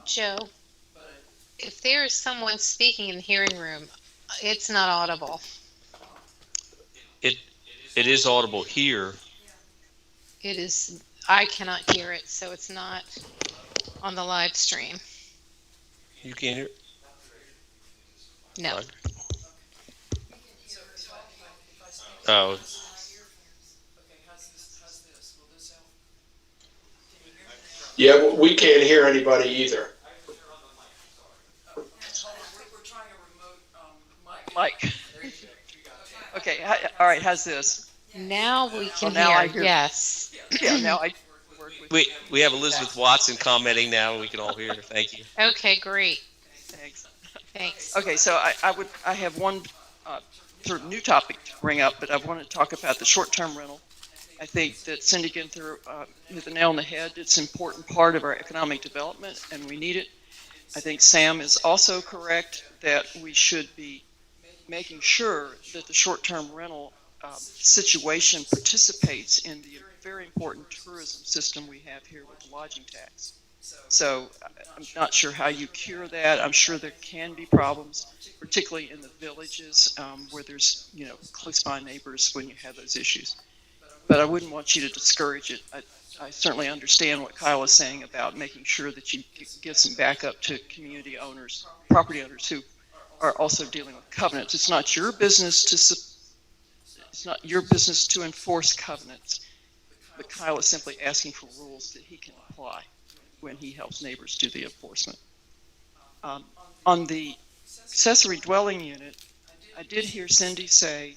Joe, if there is someone speaking in the hearing room, it's not audible. It is audible here. It is. I cannot hear it, so it's not on the live stream. You can't hear it? No. Oh. Yeah, we can't hear anybody either. Mike. Okay, all right, how's this? Now we can now I hear, yes. Yeah, now I work with We have Elizabeth Watson commenting now. We can all hear her. Thank you. Okay, great. Thanks. Okay, so I have one sort of new topic to bring up, but I want to talk about the short-term rental. I think that Cindy Ginther hit the nail on the head. It's an important part of our economic development, and we need it. I think Sam is also correct that we should be making sure that the short-term rental situation participates in the very important tourism system we have here with the lodging tax. So I'm not sure how you cure that. I'm sure there can be problems, particularly in the villages where there's, close by neighbors when you have those issues. But I wouldn't want you to discourage it. I certainly understand what Kyle is saying about making sure that you give some backup to community owners, property owners who are also dealing with covenants. It's not your business to enforce covenants, but Kyle is simply asking for rules that he can apply when he helps neighbors do the enforcement. On the accessory dwelling unit, I did hear Cindy say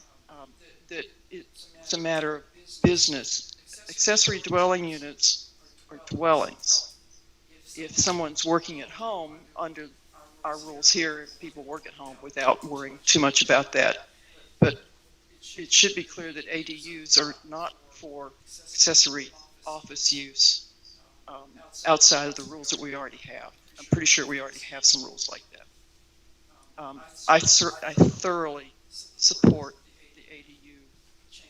that it's a matter of business. Accessory dwelling units are dwellings. If someone's working at home, under our rules here, people work at home without worrying too much about that. But it should be clear that ADUs are not for accessory office use outside of the rules that we already have. I'm pretty sure we already have some rules like that. I thoroughly support the ADU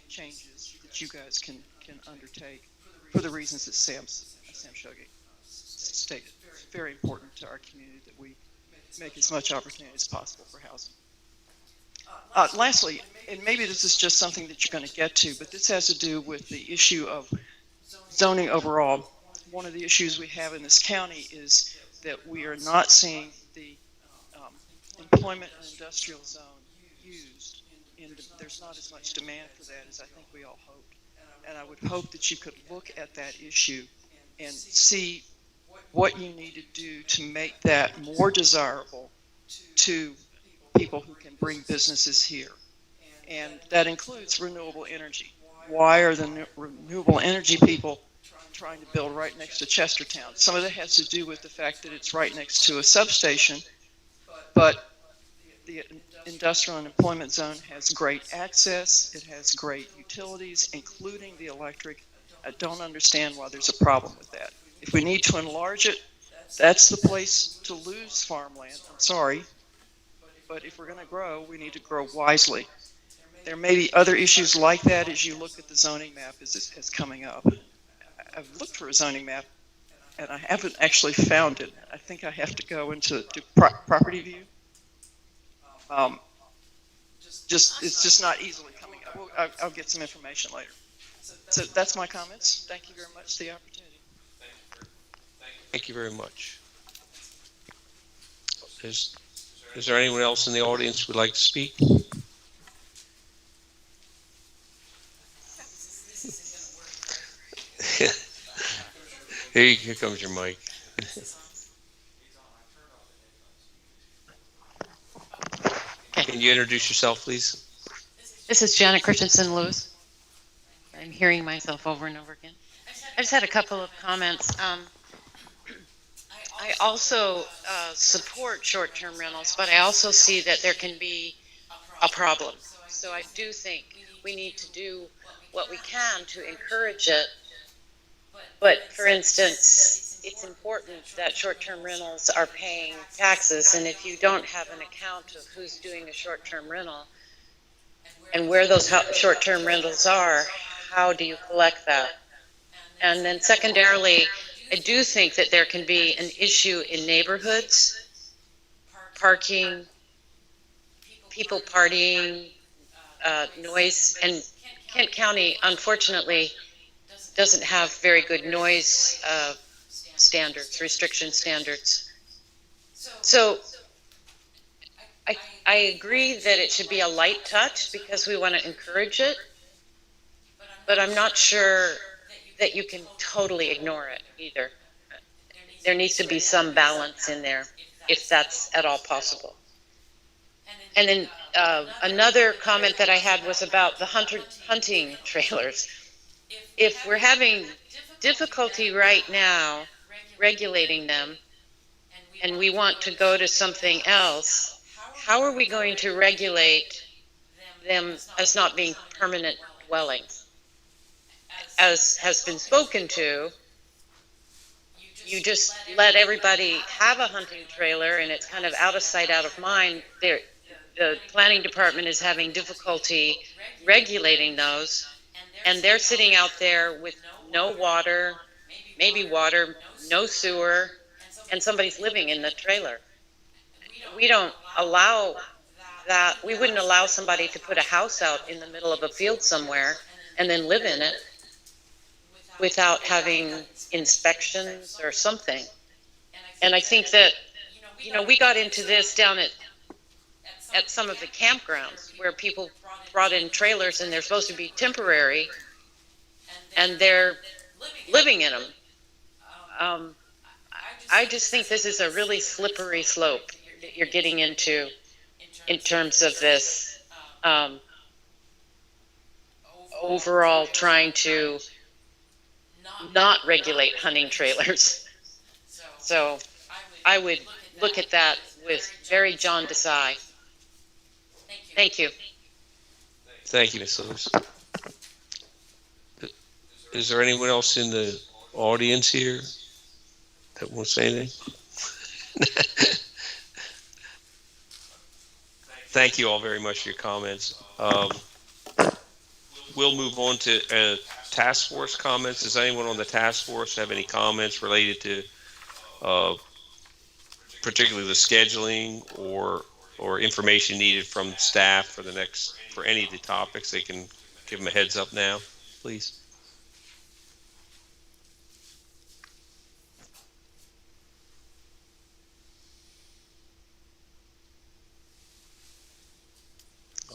changes that you guys can undertake for the reasons that Sam Shogi stated. It's very important to our community that we make as much opportunity as possible for housing. Lastly, and maybe this is just something that you're going to get to, but this has to do with the issue of zoning overall. One of the issues we have in this county is that we are not seeing the employment and industrial zone used. There's not as much demand for that as I think we all hoped. And I would hope that you could look at that issue and see what you need to do to make that more desirable to people who can bring businesses here. And that includes renewable energy. Why are the renewable energy people trying to build right next to Chestertown? Some of that has to do with the fact that it's right next to a substation, but the industrial and employment zone has great access. It has great utilities, including the electric. I don't understand why there's a problem with that. If we need to enlarge it, that's the place to lose farmland. I'm sorry. But if we're going to grow, we need to grow wisely. There may be other issues like that as you look at the zoning map as coming up. I've looked for a zoning map, and I haven't actually found it. I think I have to go into property view. It's just not easily coming up. I'll get some information later. So that's my comments. Thank you very much for the opportunity. Thank you very much. Is there anyone else in the audience who would like to speak? Here comes your mic. Can you introduce yourself, please? This is Janet Christensen Lewis. I'm hearing myself over and over again. I just had a couple of comments. I also support short-term rentals, but I also see that there can be a problem. So I do think we need to do what we can to encourage it. But for instance, it's important that short-term rentals are paying taxes, and if you don't have an account of who's doing a short-term rental and where those short-term rentals are, how do you collect that? And then secondarily, I do think that there can be an issue in neighborhoods, parking, people partying, noise, and Kent County, unfortunately, doesn't have very good noise standards, restriction standards. So I agree that it should be a light touch because we want to encourage it, but I'm not sure that you can totally ignore it either. There needs to be some balance in there if that's at all possible. And then another comment that I had was about the hunting trailers. If we're having difficulty right now regulating them and we want to go to something else, how are we going to regulate them as not being permanent dwellings? As has been spoken to, you just let everybody have a hunting trailer and it's kind of out of sight, out of mind. the planning department is having difficulty regulating those, and they're sitting out there with no water, maybe water, no sewer, and somebody's living in the trailer. We don't allow that. We wouldn't allow somebody to put a house out in the middle of a field somewhere and then live in it without having inspections or something. And I think that, we got into this down at some of the campgrounds where people brought in trailers and they're supposed to be temporary and they're living in them. I just think this is a really slippery slope that you're getting into in terms of this overall trying to not regulate hunting trailers. So I would look at that with very jaundiced eye. Thank you. Thank you, Ms. Lewis. Is there anyone else in the audience here that wants to say anything? Thank you all very much for your comments. We'll move on to task force comments. Does anyone on the task force have any comments related to particularly the scheduling or information needed from staff for any of the topics? They can give them a heads up now, please.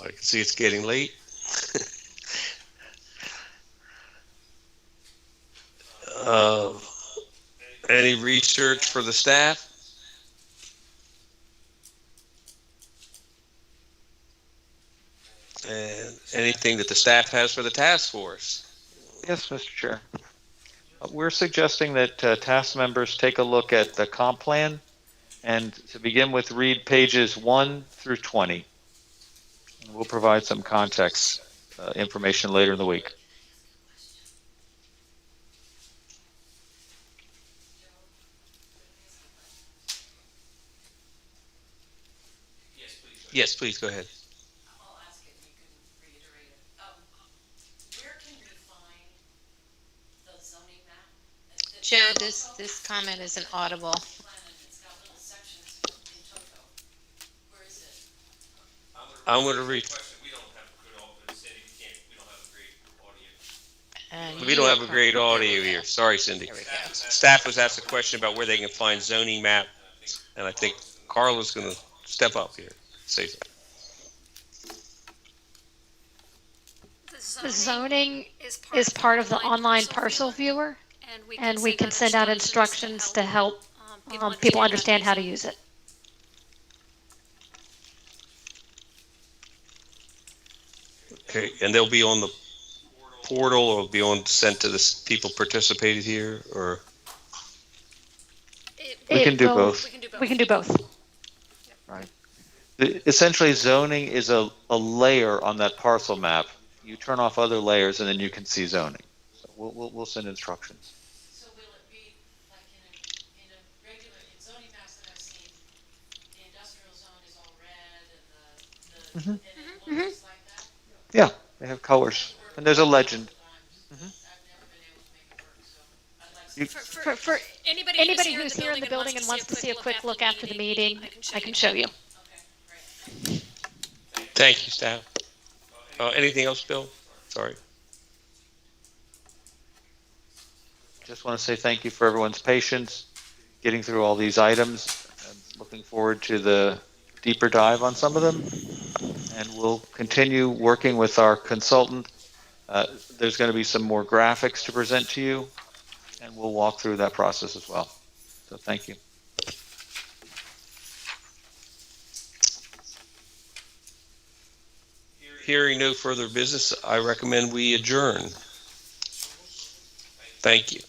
I can see it's getting late. Any research for the staff? And anything that the staff has for the task force? Yes, Mr. Chair. We're suggesting that task members take a look at the comp plan and to begin with read pages 1 through 20. And we'll provide some context information later in the week. Yes, please go ahead. I'll ask it and you can reiterate it. Where can we find the zoning map? Joe, this comment isn't audible. It's got little sections in Toto. Where is it? I'm going to read. We don't have a great audio here. Sorry, Cindy. Staff was asked a question about where they can find zoning map, and I think Carla's going to step up here. Say something. The zoning is part of the online parcel viewer, and we can send out instructions to help people understand how to use it. Okay, and they'll be on the portal, or be sent to the people participated here, or We can do both. We can do both. Right. Essentially, zoning is a layer on that parcel map. You turn off other layers, and then you can see zoning. So we'll send instructions. So will it be like in a regular zoning maps that I've seen, the industrial zone is all red and and it looks like that? Yeah, they have colors, and there's a legend. For anybody who's here in the building and wants to see a quick look after the meeting, I can show you. Thank you, staff. Anything else, Bill? Sorry. Just want to say thank you for everyone's patience getting through all these items. I'm looking forward to the deeper dive on some of them, and we'll continue working with our consultant. There's going to be some more graphics to present to you, and we'll walk through that process as well. So thank you. Hearing no further business, I recommend we adjourn. Thank you.